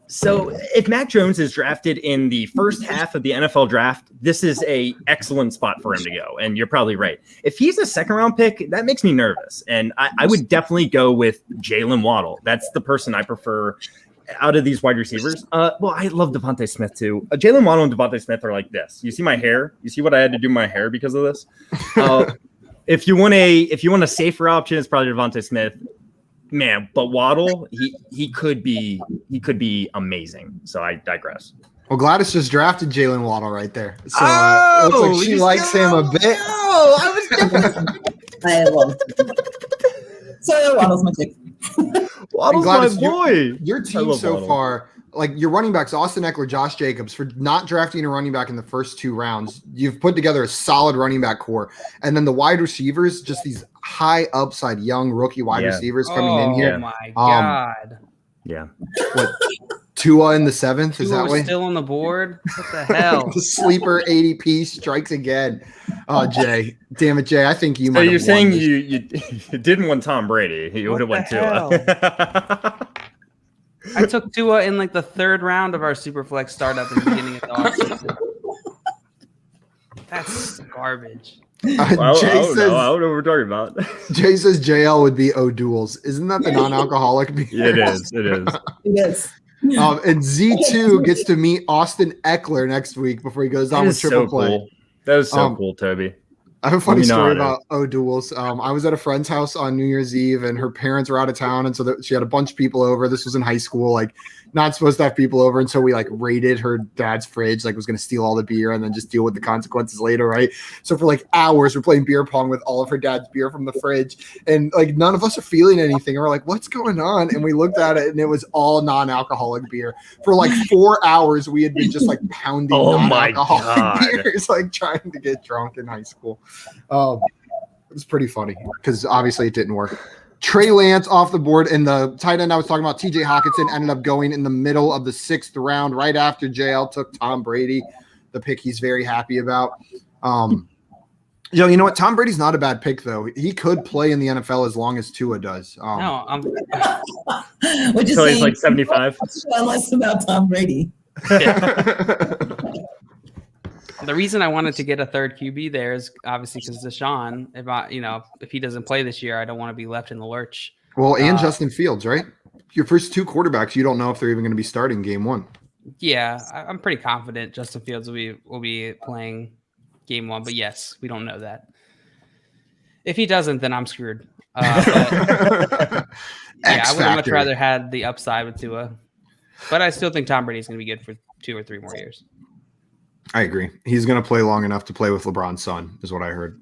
So if Mac Jones is drafted in the first half of the NFL draft, this is a excellent spot for him to go. And you're probably right. If he's a 2nd-round pick, that makes me nervous. And I would definitely go with Jalen Waddle. That's the person I prefer out of these wide receivers. Well, I love Devontae Smith too. Jalen Waddle and Devontae Smith are like this. You see my hair? You see what I had to do to my hair because of this? If you want a safer option, it's probably Devontae Smith. Man, but Waddle, he could be amazing. So I digress. Well, Gladys just drafted Jalen Waddle right there. So it looks like she likes him a bit. I love it. So Waddle's my pick. Waddle's Gladys, my boy. Your team so Waddle. Far, like your running backs, Austin Eckler, Josh Jacobs, for not drafting a running back in the first 2 rounds, you've put together a solid running back core. And then the wide receivers, just these high upside young rookie wide receivers coming in here. Oh my God. Yeah. What? Tua in the 7th? Is that way? Still on the board? What the hell? The sleeper ADP strikes again. Oh, Jay. Damn it, Jay. I think you might have you're saying this. you didn't want Tom Brady. You would have went Tua. I took Tua in like the 3rd round of our SuperFlex startup in the beginning of the offseason. That's garbage. I don't know what we're talking about. Jay says JL would be O'Doul's. Isn't that the non-alcoholic beer? It is. It is. And Z2 gets to meet Austin Eckler next week before he goes on with triple play. Cool. That was so cool, Toby. I have a funny story about O'Doul's. I was at a friend's house on New Year's Eve, and her parents were out of town, and so she had a bunch of people over. This was in high school, like not supposed to have people over, and so we like raided her dad's fridge, like was going to steal all the beer and then just deal with the consequences later, right? So for like hours, we're playing beer pong with all of her dad's beer from the fridge, and like none of us are feeling anything. And we're like, "What's going on?" And we looked at it, and it was all non-alcoholic beer. For like 4 hours, we had been just like pounding non-alcoholic beers, like trying to get drunk in high school. It was pretty funny because obviously it didn't work. Trey Lance off the board, and the tight end I was talking about, TJ Hawkinson, ended up going in the middle of the 6th round, right after JL took Tom Brady, the pick he's very happy about. You know what? Tom Brady's not a bad pick, though. He could play in the NFL as long as Tua does. No, I'm so he's like 75. Less about Tom Brady. The reason I wanted to get a 3rd QB there is obviously because Deshaun. If he doesn't play this year, I don't want to be left in the lurch. Well, and Justin Fields, right? Your first 2 quarterbacks, you don't know if they're even going to be starting game 1. Yeah, I'm pretty confident Justin Fields will be playing game 1, but yes, we don't know that. If he doesn't, then I'm screwed. I would have much rather had the upside with Tua, but I still think Tom Brady is going to be good for 2 or 3 more years. I agree. He's going to play long enough to play with LeBron's son, is what I heard.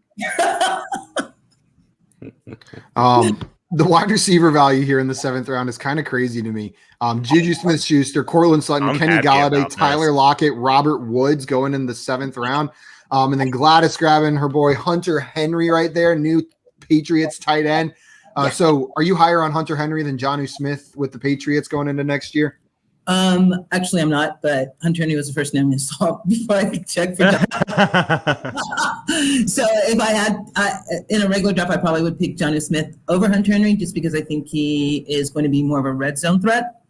The wide receiver value here in the 7th round is kind of crazy to me. Juju Smith-Schuster, Cortland Sutton, Kenny Galladay, Tyler Lockett, Robert Woods going in the 7th round. And then Gladys grabbing her boy Hunter Henry right there, new Patriots tight end. So are you higher on Hunter Henry than Jonnu Smith with the Patriots going into next year? Actually, I'm not, but Hunter Henry was the first name I saw before I checked for So if I had in a regular draft, I probably would pick Jonnu Smith over Hunter Henry just because I think he is going to be more of a red zone threat.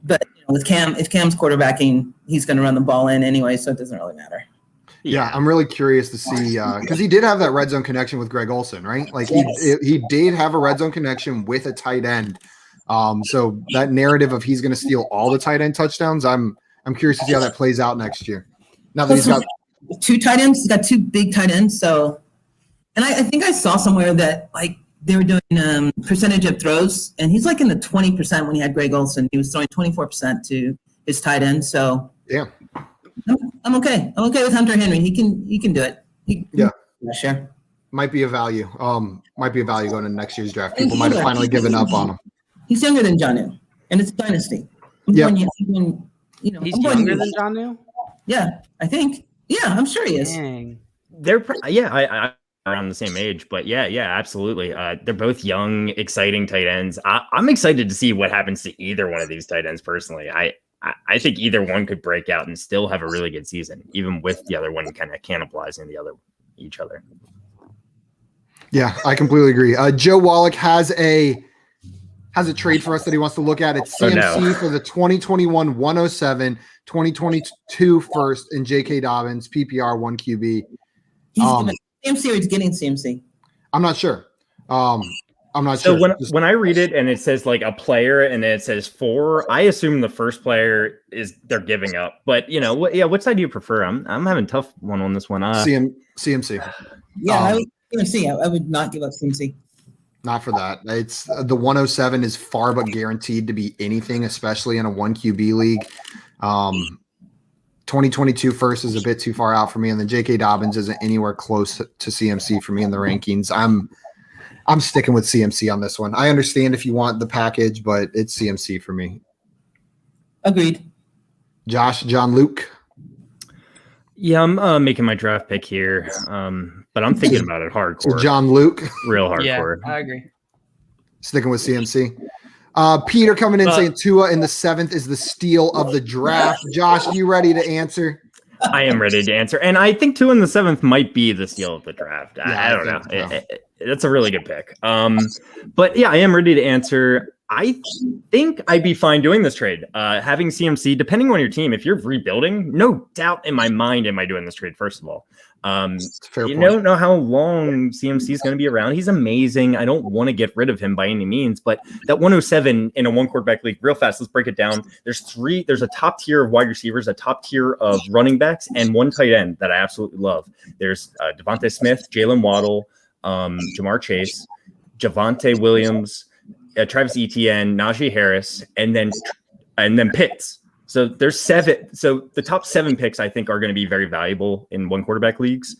But with Cam, if Cam's quarterbacking, he's going to run the ball in anyway, so it doesn't really matter. Yeah, I'm really curious to see because he did have that red zone connection with Greg Olsen, right? Like he did have a red zone connection with a tight end. So that narrative of he's going to steal all the tight end touchdowns, I'm curious to see how that plays out next year. Now that he's got 2 tight ends, he's got 2 big tight ends. So, and I think I saw somewhere that like they were doing percentage of throws, and he's like in the 20% when he had Greg Olsen. He was throwing 24% to his tight end. So yeah, I'm okay. I'm okay with Hunter Henry. He can do it. Sure. Might be a value. Might be a value going into next year's draft. People might have finally given up on him. He's younger than Jonnu, and it's a dynasty. He's younger than Jonnu? Yeah, I think. Yeah, I'm sure he is. Dang. They're I around the same age, but yeah, absolutely. They're both young, exciting tight ends. I'm excited to see what happens to either one of these tight ends personally. I think either one could break out and still have a really good season, even with the other one kind of cannibalizing each other. Yeah, I completely agree. Joe Wallach has a trade for us that he wants to look at. It's CMC for the 2021 107, 2022 first, and J.K. Dobbins, PPR 1 QB. He's CMC or he's getting CMC? I'm not sure. I'm not sure. So when I read it and it says like a player and then it says 4, I assume the first player they're giving up. But what side do you prefer? I'm having a tough one on this one. CMC. Yeah, I would CMC. I would not give up CMC. Not for that. It's the 107 is far but guaranteed to be anything, especially in a 1 QB league. 2022 first is a bit too far out for me, and then J.K. Dobbins isn't anywhere close to CMC for me in the rankings. I'm sticking with CMC on this one. I understand if you want the package, but it's CMC for me. Agreed. John Luke. Yeah, I'm making my draft pick here, but I'm thinking about it hardcore. So John Luke. Real hardcore. Yeah, I agree. Sticking with CMC. Peter coming in saying Tua in the 7th is the steal of the draft. Josh, you ready to answer? I am ready to answer. And I think 2 in the 7th might be the steal of the draft. Yeah, I don't know. That's a really good pick. But yeah, I am ready to answer. I think I'd be fine doing this trade. Having CMC, depending on your team, if you're rebuilding, no doubt in my mind am I doing this trade, first of all. You don't know how long CMC is going to be around. He's amazing. I don't want to get rid of him by any means, but that 107 in a one quarterback league, real fast, let's break it down. There's a top tier of wide receivers, a top tier of running backs, and one tight end that I absolutely love. There's Devontae Smith, Jalen Waddle, Jamar Chase, Javonte Williams, Travis Etienne, Najee Harris, and then Pitts. So there's 7. So the top 7 picks I think are going to be very valuable in one quarterback leagues.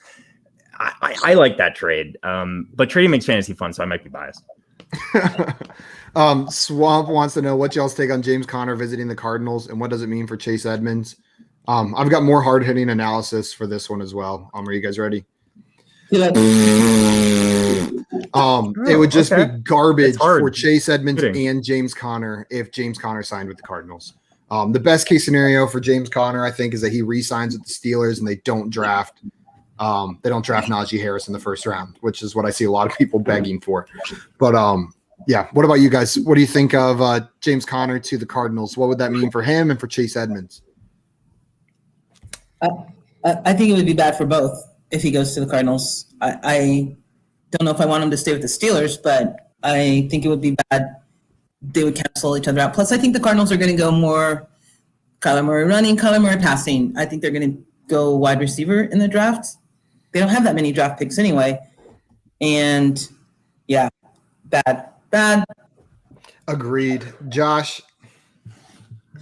I like that trade, but trading makes fantasy fun, so I might be biased. Swamp wants to know what y'all's take on James Conner visiting the Cardinals and what does it mean for Chase Edmonds. I've got more hard hitting analysis for this one as well. Are you guys ready? It would just be garbage for Chase Edmonds and James Conner if James Conner signed with the Cardinals. The best case scenario for James Conner, I think, is that he re-signs with the Steelers and they don't draft Najee Harris in the first round, which is what I see a lot of people begging for. But yeah, what about you guys? What do you think of James Conner to the Cardinals? What would that mean for him and for Chase Edmonds? I think it would be bad for both if he goes to the Cardinals. I don't know if I want him to stay with the Steelers, but I think it would be bad. They would cancel each other out. Plus, I think the Cardinals are going to go more Kyler Murray running, Kyler Murray passing. I think they're going to go wide receiver in the draft. They don't have that many draft picks anyway. And, yeah, bad. Agreed. Josh,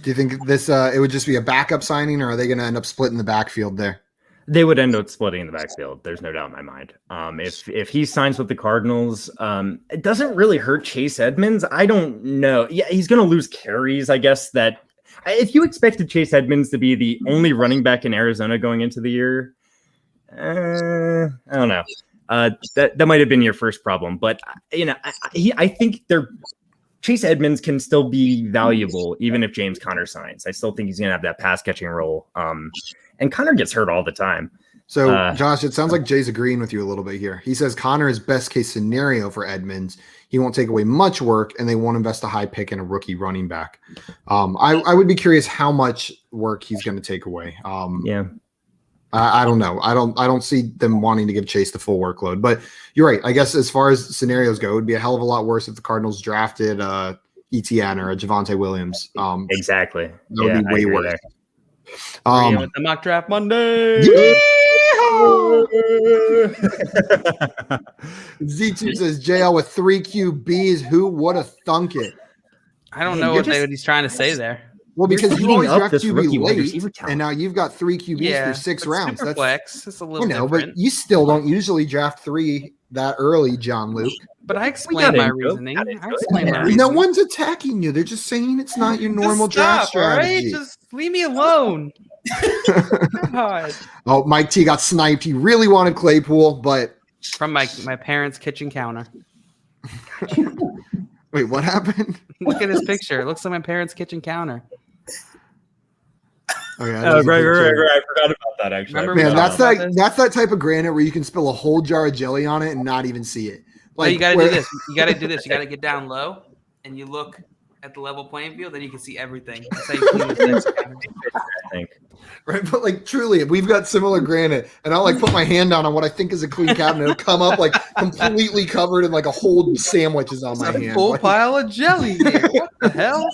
do you think this it would just be a backup signing, or are they going to end up splitting the backfield there? They would end up splitting the backfield. There's no doubt in my mind. If he signs with the Cardinals, it doesn't really hurt Chase Edmonds. I don't know. Yeah, he's going to lose carries, I guess. That if you expected Chase Edmonds to be the only running back in Arizona going into the year, I don't know. That might have been your first problem. But I think Chase Edmonds can still be valuable even if James Conner signs. I still think he's going to have that pass catching role. And Conner gets hurt all the time. So, Josh, it sounds like Jay's agreeing with you a little bit here. He says Conner is best case scenario for Edmonds. He won't take away much work, and they won't invest a high pick in a rookie running back. I would be curious how much work he's going to take away. Yeah. I don't know. I don't see them wanting to give Chase the full workload. But you're right. I guess as far as scenarios go, it would be a hell of a lot worse if the Cardinals drafted Etienne or a Javonte Williams. Exactly. That would be way worse. There. With the mock draft Monday. Z2 says JL with 3 QBs. Who would have thunk it? I don't know what he's trying to say there. Well, because you always draft QB late, talent. And now you've got 3 QBs through 6 rounds. SuperFlex. It's a little different. But you still don't usually draft 3 that early, John Luke. But I explained my reasoning. No one's attacking you. They're just saying it's not your normal draft strategy. Right? Just leave me alone. God. Oh, Mike T got sniped. He really wanted Claypool, but from my parents' kitchen counter. Wait, what happened? Look at his picture. It looks like my parents' kitchen counter. Oh, yeah, right. I forgot about that, actually. Man, that's that type of granite where you can spill a whole jar of jelly on it and not even see it. Like, you got to do this. You got to do this. You got to get down low, and you look at the level playing field, then you can see everything. That's how you clean this, I think. Right, but like truly, we've got similar granite, and I'll like put my hand down on what I think is a clean cabinet. It'll come up like completely covered in like a whole sandwich is on my hand. Full pile of jelly here. What the hell?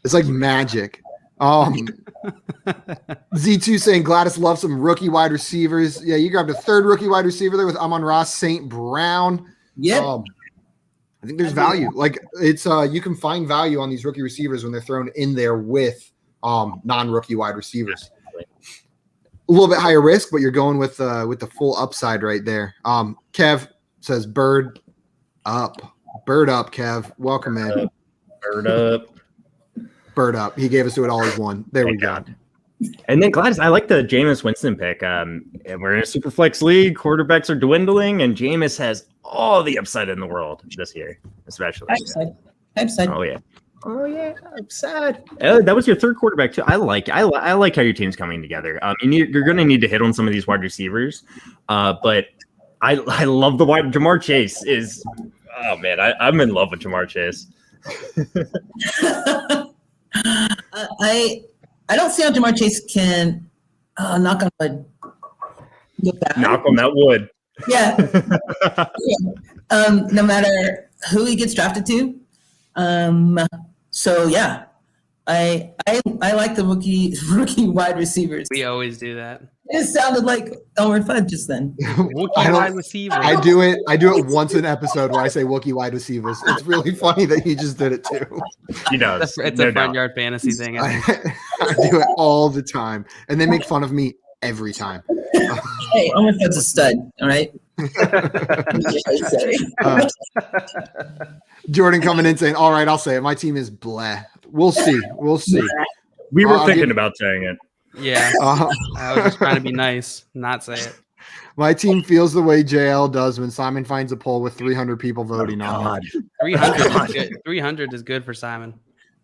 It's like magic. Z2 saying Gladys loves some rookie wide receivers. Yeah, you grabbed a 3rd rookie wide receiver there with Amon-Ra St. Brown. Yeah. I think there's value. Like it's you can find value on these rookie receivers when they're thrown in there with non-rookie wide receivers. A little bit higher risk, but you're going with the full upside right there. Kev says bird up, Kev. Welcome in. Bird up. He gave us to it all as one. There we go. And then Gladys, I like the Jameis Winston pick. And we're in a SuperFlex league. Quarterbacks are dwindling, and Jameis has all the upside in the world this year, especially. Upside. Oh yeah. Upside. That was your 3rd quarterback too. I like how your team's coming together. You're going to need to hit on some of these wide receivers, but I love the wide. Jamar Chase is Oh man, I'm in love with Jamar Chase. I don't see how Jamar Chase can knock on wood. Knock on that wood. Yeah. No matter who he gets drafted to. So yeah, I like the rookie wide receivers. We always do that. It sounded like Elmer Fudd just then. Wookiee wide receiver. I do it once an episode where I say Wookiee wide receivers. It's really funny that you just did it too. He does. It's a front yard fantasy thing. I think. I do it all the time, and they make fun of me every time. Hey, Elmer Fudd's a stud. All right. Jordan coming in saying, "All right, I'll say it. My team is bleh. We'll see. We'll see." We were thinking about saying it. Yeah. I was just trying to be nice, not say it. My team feels the way JL does when Simon finds a poll with 300 people voting on it. 300 is good. 300 is good for Simon.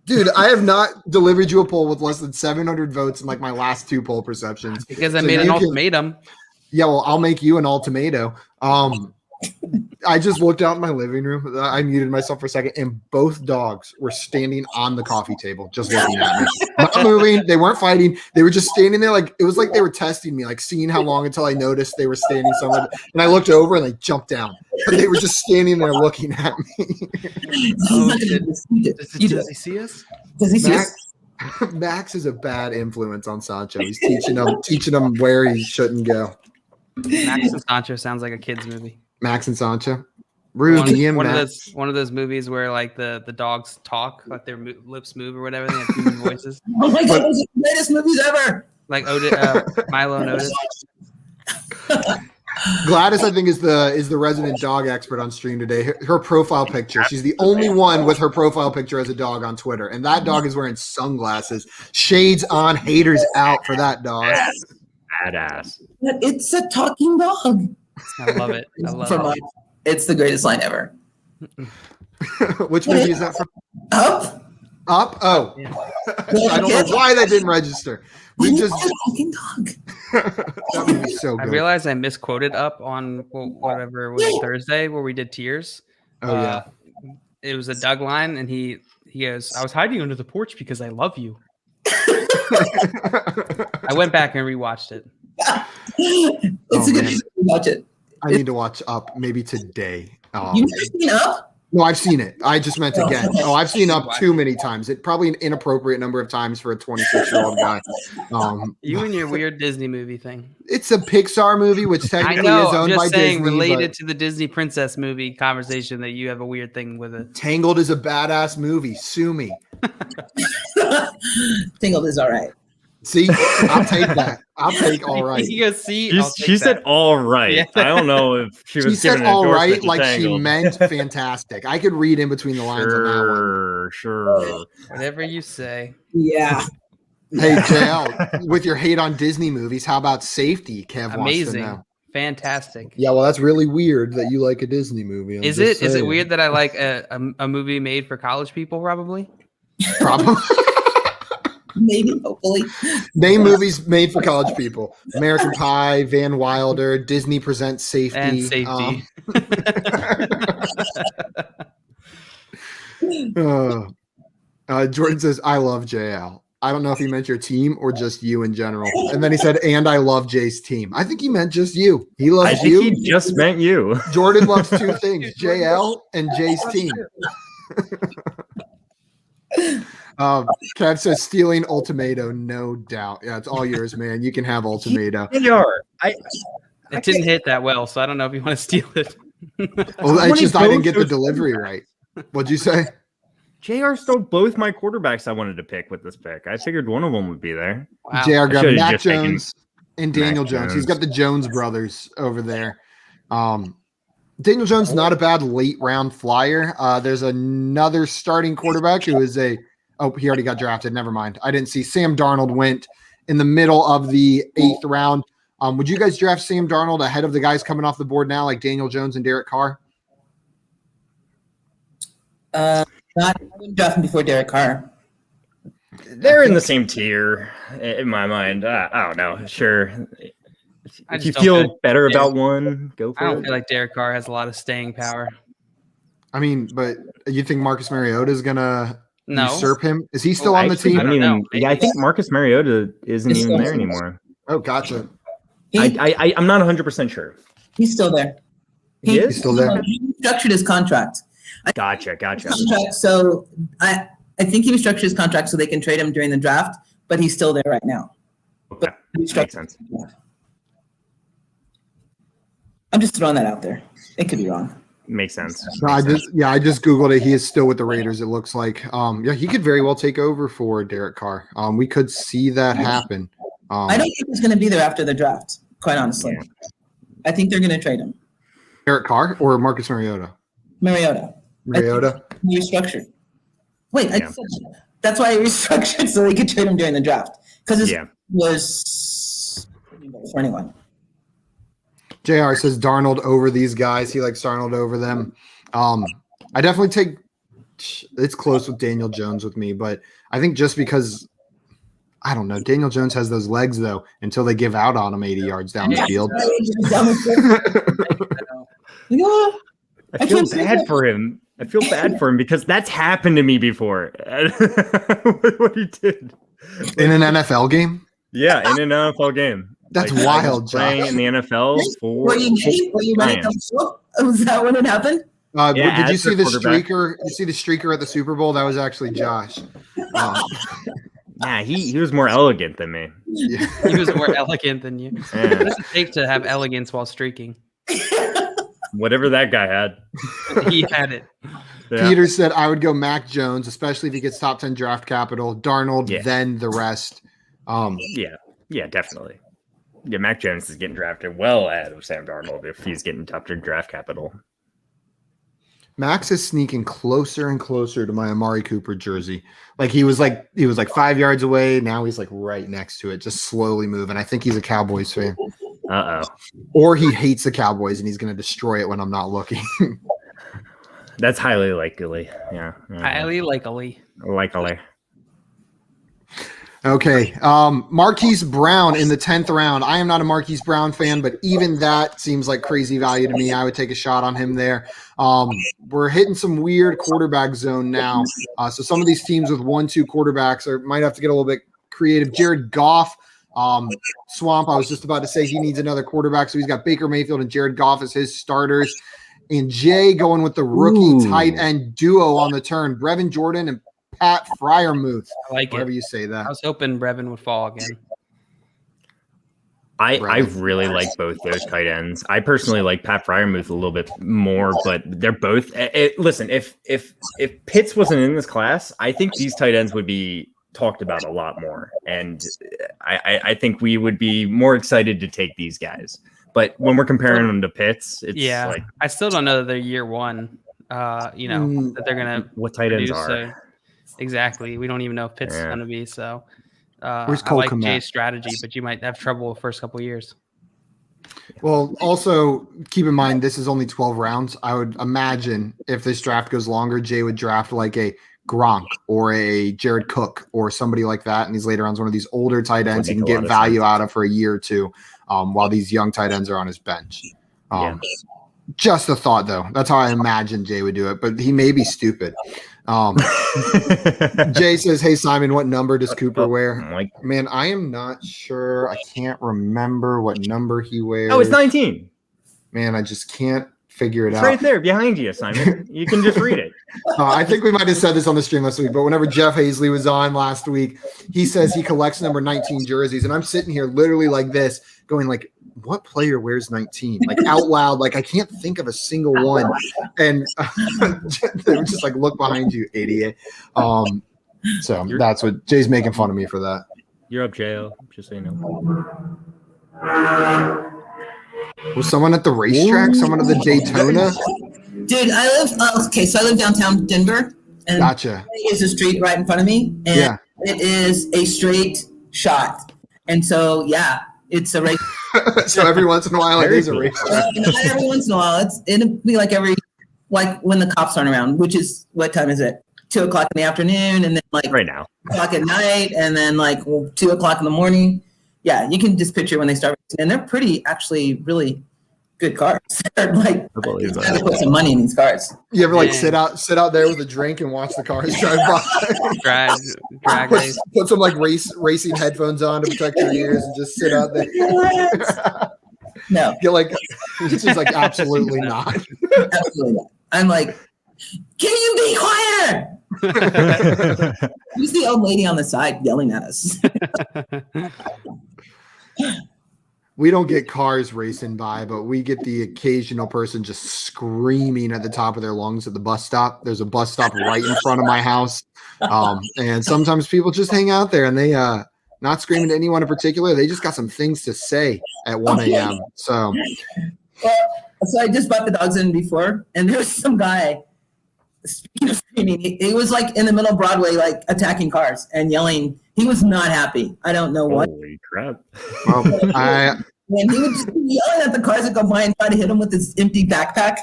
Dude, I have not delivered you a poll with less than 700 votes in like my last 2 poll perceptions. Because I made an ultimatum. Yeah, well, I'll make you an ultimatum. I just looked out in my living room. I muted myself for a second, and both dogs were standing on the coffee table, just looking at me. Not moving. They weren't fighting. They were just standing there, like it was like they were testing me, like seeing how long until I noticed they were standing somewhere. And I looked over and they jumped down, but they were just standing there looking at me. Does he see us? Does he see us? Max is a bad influence on Sancho. He's teaching him where he shouldn't go. Max and Sancho sounds like a kid's movie. Max and Sancho. Ruby and Max. One of those movies where like the dogs talk, like their lips move or whatever. They have human voices. Oh my god, those are the greatest movies ever. Like Milo and Otis. Gladys, I think, is the resident dog expert on stream today. Her profile picture. She's the only one with her profile picture as a dog on Twitter. And that dog is wearing sunglasses. Shades on, haters out for that dog. Badass. But it's a talking dog. I love it. It's the greatest line ever. Which movie is that from? Up? Oh. Yeah. I don't know why that didn't register. We just talking dog. that movie's so I good. realized I misquoted up on whatever was it, Thursday where we did Tears. Oh yeah. It was a Doug line, and he goes, "I was hiding under the porch because I love you." I went back and rewatched it. It's a good movie. Watch it. I need to watch Up maybe today. You've never seen Up? No, I've seen it. I just meant again. Okay. Oh, I've seen Up too many times. It probably an inappropriate number of times for a 26-year-old guy. You and your weird Disney movie thing. It's a Pixar movie, which I technically know. is I'm owned just by saying, Disney. related but to the Disney princess movie conversation, that you have a weird thing with it. Tangled is a badass movie. Sue me. Tangled is all right. See, I'll take that. I'll take all right. You go see. She said all right. Yeah. I don't know if she She was said giving an all right, endorsement to like she Tangled. meant fantastic. I could read in between the lines on that Sure. Whatever you say. Yeah. one. Hey, JL, with your hate on Disney movies, how about Safety? Kev wants to Amazing. know. Fantastic. Yeah, well, that's really weird that you like a Disney movie. I'm Is just it saying. weird that I like a movie made for college people? Probably. Probably. Maybe, hopefully. Name movies made for college people: American Pie, Van Wilder, Disney Presents Safety, And Safety. Jordan says, "I love JL." I don't know if he meant your team or just you in general. And then he said, "And I love Jay's team." I think he meant just you. He loves I think you. he just meant you. Jordan loves 2 things: JL and Jay's team. Kev says, "Stealing Ultimatum, no doubt." Yeah, it's all yours, man. You can have Ultimatum. It didn't hit that well, so I don't know if you want to steal it. Well, it's just I didn't get the delivery right. What'd you say? JR stole both my quarterbacks I wanted to pick with this pick. I figured one of them would be there. Wow. JR grabbed should've Mac just taken Jones and Daniel Mac Jones. He's Jones. got the Jones brothers over there. Daniel Jones, not a bad late round flyer. There's another starting quarterback who is he already got drafted. Never mind. I didn't see. Sam Darnold went in the middle of the 8th round. Would you guys draft Sam Darnold ahead of the guys coming off the board now, like Daniel Jones and Derek Carr? I wouldn't draft him before Derek Carr. They're in the same tier in my mind. I don't know. Sure. I If just you don't feel feel- better about one, go I for don't it. feel like Derek Carr has a lot of staying power. I mean, but you think Marcus Mariota is gonna usurp him? Is he still on the team? I don't even. Yeah, I think Marcus Mariota isn't even there anymore. Oh, gotcha. I'm not 100% sure. He's still there. He's still there. He structured his contract. Gotcha. So I think he restructured his contract so they can trade him during the draft, but he's still there right now. Okay. Makes sense. I'm just throwing that out there. It could be wrong. Makes sense. No, I just Googled it. He is still with the Raiders, it looks like. Yeah, he could very well take over for Derek Carr. We could see that happen. I don't think he's going to be there after the draft, quite honestly. Yeah. I think they're going to trade him. Derek Carr or Marcus Mariota? Mariota. He restructured. Wait, I said that's why he restructured so they could trade him during the draft. Because it was for anyone. JR says Darnold over these guys. He likes Darnold over them. I definitely take it's close with Daniel Jones with me, but I think just because I don't know, Daniel Jones has those legs though until they give out on him 80 yards down the field. I feel bad for him. I feel bad for him because that's happened to me before. What he did in an NFL game? Yeah, in an NFL game. That's wild, playing in the NFL. Were you running up? Was that when it happened? Did you see the streaker? You see the streaker at the Super Bowl? That was actually Josh. Yeah, he was more elegant than me. Yeah. He was more elegant than you. Yeah. What does it take to have elegance while streaking? Whatever that guy had. He had it. Yeah. Peter said, I would go Mac Jones, especially if he gets top 10 draft capital. Darnold, then the rest. Yeah, definitely. Yeah, Mac Jones is getting drafted well ahead of Sam Darnold if he's getting top 10 draft capital. Max is sneaking closer and closer to my Amari Cooper jersey. Like he was like 5 yards away. Now he's like right next to it, just slowly moving. I think he's a Cowboys fan. Or he hates the Cowboys and he's going to destroy it when I'm not looking. That's highly likely. Yeah. Highly likely. Likely. Okay. Marquise Brown in the 10th round. I am not a Marquise Brown fan, but even that seems like crazy value to me. I would take a shot on him there. We're hitting some weird quarterback zone now. So some of these teams with 1-2 quarterbacks might have to get a little bit creative. Jared Goff, Swamp, I was just about to say he needs another quarterback. So he's got Baker Mayfield and Jared Goff as his starters. And Jay going with the rookie tight end duo on the turn. Brevin Jordan and Pat Freiermuth. I like whatever it. You say that. I was hoping Brevin would fall again. I really like both those tight ends. I personally like Pat Freiermuth a little bit more, but they're both. Listen, if Pitts wasn't in this class, I think these tight ends would be talked about a lot more, and I think we would be more excited to take these guys. But when we're comparing them to Pitts, it's like I still don't know that they're year one. That they're gonna what tight ends are. So. Exactly. We don't even know if Pitt's going to be. So I Cole like Kmet? Jay's strategy, but you might have trouble the first couple of years. Well, also keep in mind, this is only 12 rounds. I would imagine if this draft goes longer, Jay would draft like a Gronk or a Jared Cook or somebody like that in these later rounds, one of these older tight ends you can get value out of for a year or two while these young tight ends are on his bench. Just a thought, though. That's how I imagine Jay would do it, but he may be stupid. Jay says, hey, Simon, what number does Cooper wear? Man, I am not sure. I can't remember what number he wears. Oh, it's 19. Man, I just can't figure it out. It's right there behind you, Simon. You can just read it. I think we might have said this on the stream last week, but whenever Jeff Hazley was on last week, he says he collects number 19 jerseys, and I'm sitting here literally like this going like, what player wears 19? Like out loud, like I can't think of a single one. And they would just like, look behind you, idiot. So that's what Jay's making fun of me for that. You're up, Jay. Just so you know. Was someone at the racetrack? Someone at the Daytona? Dude, I live downtown Denver. And gotcha. It's a street right in front of me. And it is a straight shot. And so, it's a race. So every once in a while, it is a racetrack. Not every once in a while. It'll be like when the cops aren't around, which is, what time is it? 2 o'clock in the afternoon, and then like right now, 2 o'clock at night, and then like 2 o'clock in the morning. Yeah, you can just picture when they start racing, and they're pretty, actually, really good cards. Like, I believe you that. gotta put some money in these cards. You ever like Man. sit out there with a drink and watch the cars drive by? Drag race. Put some like racing headphones on to protect your ears and just sit out there. No, Get like it's just like absolutely not. absolutely not. I'm like, can you be quiet? Who's the old lady on the side yelling at us? We don't get cars racing by, but we get the occasional person just screaming at the top of their lungs at the bus stop. There's a bus stop right in front of my house. And sometimes people just hang out there and they not screaming at anyone in particular. They just got some things to say at 1 a.m. So So I just brought the dogs in before, and there was some guy, speaking of screaming, he was like in the middle of Broadway, like attacking cars and yelling. He was not happy. I don't know what. Holy crap. well, And he would just be yelling at the cars that go by and try to hit him with his empty backpack.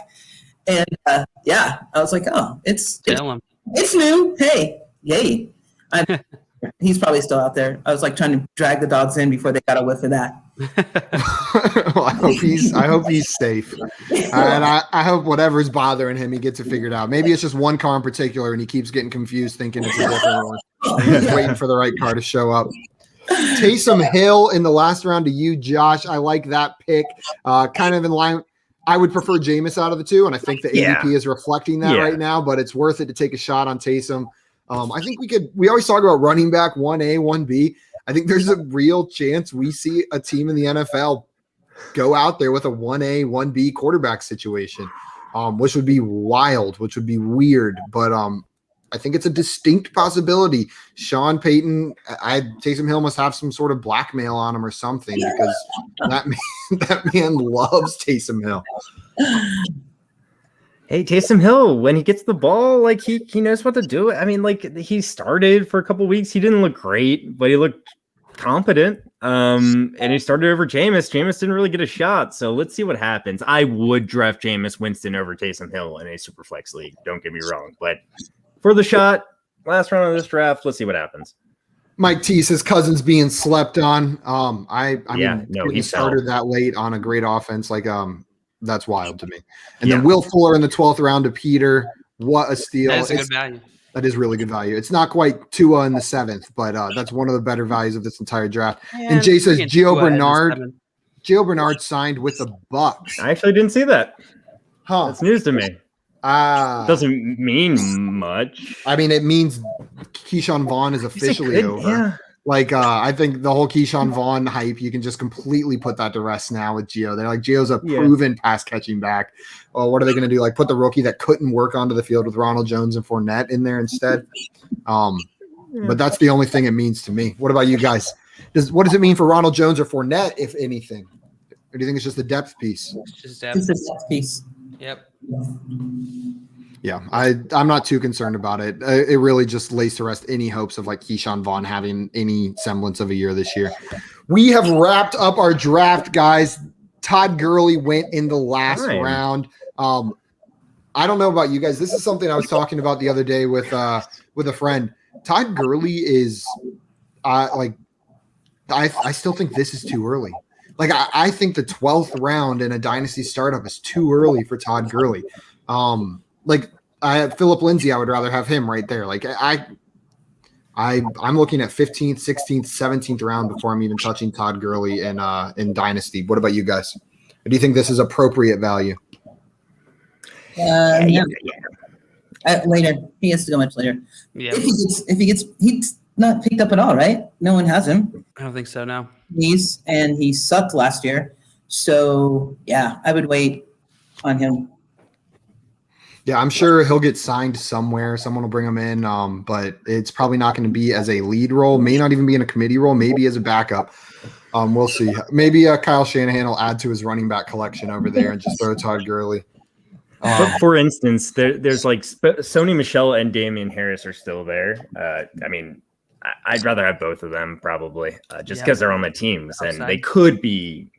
And yeah, I was like, oh, it's new. Hey, yay. He's probably still out there. I was like trying to drag the dogs in before they got a whiff of that. well, I hope he's safe. And I hope whatever's bothering him, he gets it figured out. Maybe it's just one car in particular and he keeps getting confused thinking it's a different one. He's waiting for the right car to show up. Taysom Hill in the last round to you, Josh. I like that pick. Kind of in line. I would prefer Jameis out of the two, and I think the ADP is reflecting that right now, but it's worth it to take a shot on Taysom. I think we always talk about running back 1A, 1B. I think there's a real chance we see a team in the NFL go out there with a 1A, 1B quarterback situation, which would be wild, which would be weird. But I think it's a distinct possibility. Sean Payton, Taysom Hill must have some sort of blackmail on him or something because that man loves Taysom Hill. Hey, Taysom Hill, when he gets the ball, like he knows what to do. I mean, like he started for a couple weeks. He didn't look great, but he looked competent. And he started over Jameis. Jameis didn't really get a shot. So let's see what happens. I would draft Jameis Winston over Taysom Hill in a SuperFlex league. Don't get me wrong. But for the shot, last round of this draft, let's see what happens. Mike T says Cousins being slept on. He started that late on a great offense. That's wild to me. And then Will Fuller in the 12th round to Peter. What a steal. That's a good value. That is really good value. It's not quite Tua in the 7th, but that's one of the better values of this entire draft. And Jay says Gio Bernard signed with the Bucks. I actually didn't see that. Huh. That's news to me. Doesn't mean much. I mean, it means Keyshawn Vaughn is officially over. Yeah. I think the whole Keyshawn Vaughn hype, you can just completely put that to rest now with Gio. They're like, Gio's a proven pass catching back. Oh, what are they going to do? Like put the rookie that couldn't work onto the field with Ronald Jones and Fournette in there instead? But that's the only thing it means to me. What about you guys? What does it mean for Ronald Jones or Fournette, if anything? Or do you think it's just a depth piece? It's just depth. It's a depth piece. Yep. Yeah, I'm not too concerned about it. It really just lays to rest any hopes of like Keyshawn Vaughn having any semblance of a year this year. We have wrapped up our draft, guys. Todd Gurley went in the last round. I don't know about you guys. This is something I was talking about the other day with a friend. Todd Gurley is I still think this is too early. Like I think the 12th round in a dynasty startup is too early for Todd Gurley. Philip Lindsay, I would rather have him right there. Like I'm looking at 15th, 16th, 17th round before I'm even touching Todd Gurley in dynasty. What about you guys? Do you think this is appropriate value? Later. He has to go much later. Yeah. He's not picked up at all, right? No one has him. I don't think so. No. He sucked last year. So yeah, I would wait on him. Yeah, I'm sure he'll get signed somewhere. Someone will bring him in, but it's probably not going to be as a lead role. May not even be in a committee role. Maybe as a backup. We'll see. Maybe Kyle Shanahan will add to his running back collection over there and just throw Todd Gurley. But for instance, there's like Sony Michel and Damian Harris are still there. I'd rather have both of them probably, just because they're on the teams and they could be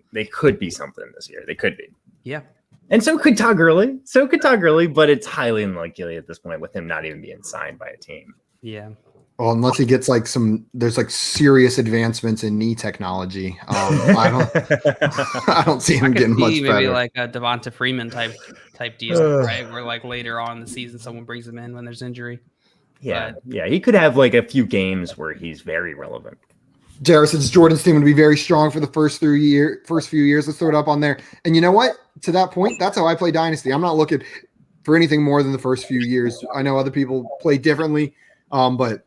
something this year. They could be. Yeah. And so could Todd Gurley. But it's highly unlikely at this point with him not even being signed by a team. Yeah. Well, unless he gets like there's like serious advancements in knee technology. I don't see him getting much maybe better. like a Devonta Freeman type deal, right? Where like later on in the season, someone brings him in when there's injury. Yeah, he could have like a few games where he's very relevant. Jared says Jordan's team would be very strong for the first few years. Let's throw it up on there. And you know what? To that point, that's how I play Dynasty. I'm not looking for anything more than the first few years. I know other people play differently, but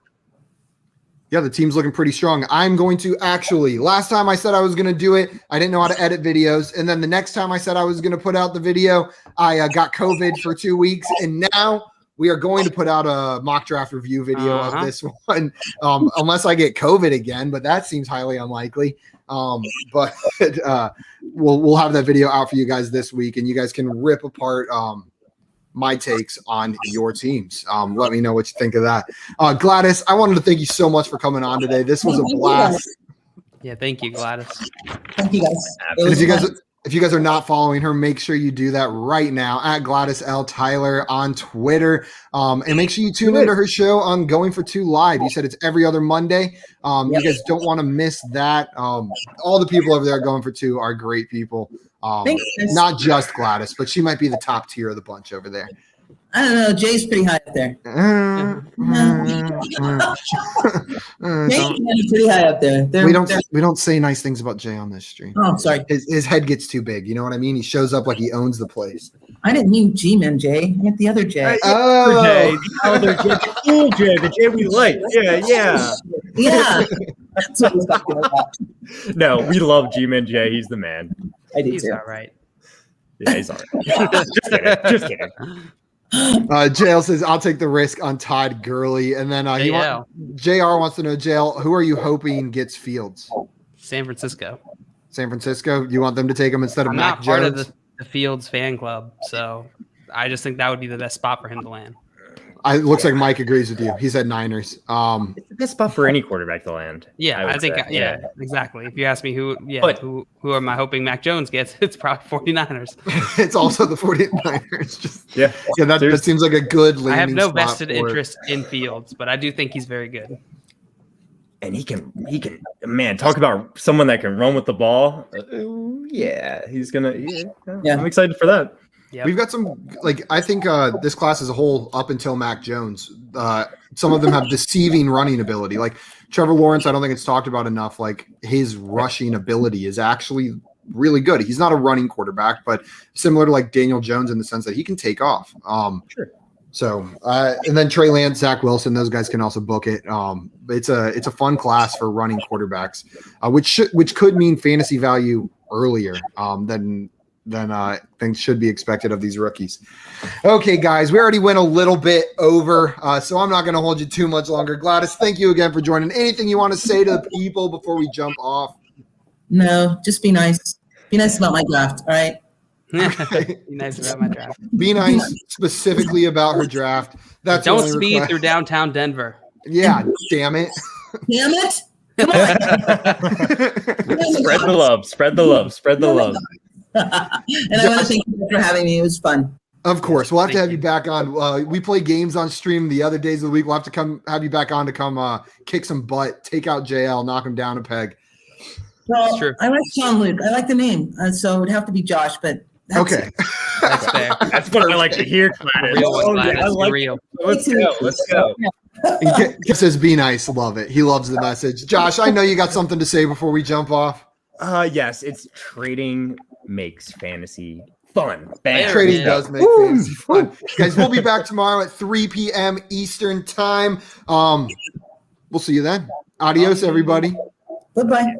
yeah, the team's looking pretty strong. I'm going to last time I said I was going to do it, I didn't know how to edit videos. And then the next time I said I was going to put out the video, I got COVID for 2 weeks. And now we are going to put out a mock draft review video of this one, unless I get COVID again, but that seems highly unlikely. But we'll have that video out for you guys this week, and you guys can rip apart my takes on your teams. Let me know what you think of that. Gladys, I wanted to thank you so much for coming on today. This was a blast. Yeah, thank you, Gladys. Thank you, guys. If you guys are not following her, make sure you do that right now at Gladys L. Tyler on Twitter. And make sure you tune into her show on Going for Two Live. You said it's every other Monday. You guys don't want to miss that. All the people over there Going for Two are great people. Not just Gladys, but she might be the top tier of the bunch over there. I don't know. Jay's pretty high up there. Jay's pretty high up there. We don't say nice things about Jay on this stream. Oh, sorry. His head gets too big. You know what I mean? He shows up like he owns the place. I didn't mean G-Man Jay. I meant the other Jay. Oh, Jay, the other Jay, the cool Jay, the Jay we like. Yeah. Yeah. That's what I was talking about. No, we love G-Man Jay. He's the man. I do He's too. all right. Yeah, he's all right. Just kidding. JL says, I'll take the risk on Todd Gurley. And then JR wants to know, JL, who are you hoping gets Fields? San Francisco. San Francisco? You want them to take him instead of I'm Mac not part Jones? of the Fields fan club, so I just think that would be the best spot for him to land. It looks like Mike agrees with you. He said Niners. It's the best spot for any quarterback to land. Yeah, I think exactly. If you ask me who am I hoping Mac Jones gets, it's probably 49ers. It's also the 49ers. That seems like a good landing I have no spot vested interest in Fields, but I do think he's very good. And he can man, talk about someone that can run with the ball. He's gonna I'm excited for that. Yep. We've got some, I think this class as a whole, up until Mac Jones, some of them have deceiving running ability. Like Trevor Lawrence, I don't think it's talked about enough. Like his rushing ability is actually really good. He's not a running quarterback, but similar to like Daniel Jones in the sense that he can take off. Sure. So, and then Trey Lance, Zach Wilson, those guys can also book it. It's a fun class for running quarterbacks, which could mean fantasy value earlier than things should be expected of these rookies. Okay, guys, we already went a little bit over, so I'm not going to hold you too much longer. Gladys, thank you again for joining. Anything you want to say to the people before we jump off? No, just be nice. Be nice about my draft, all right? Be nice about my draft. Be nice specifically about her draft. That's Don't speed through downtown Denver. Yeah, damn it. Damn it. Come on. Spread the love. Spread the love. Spread the love. And I want to thank you for having me. It was fun. Of course. We'll have to have you back on. We play games on stream the other days of the week. We'll have to have you back on to come kick some butt, take out JL, knock him down a peg. Well, Sure. I like Sean Luke. I like the name. So it would have to be Josh, but Okay. That's fair. That's what I like to hear, Gladys. Real one, Gladys. I like Real. Let's go. Let's go. And Kip says, be nice. Love it. He loves the message. Josh, I know you got something to say before we jump off. Yes, it's trading makes fantasy fun. Bam. Trading does make fantasy fun. Guys, we'll be back tomorrow at 3 p.m. Eastern time. We'll see you then. Adios, everybody. Bye-bye.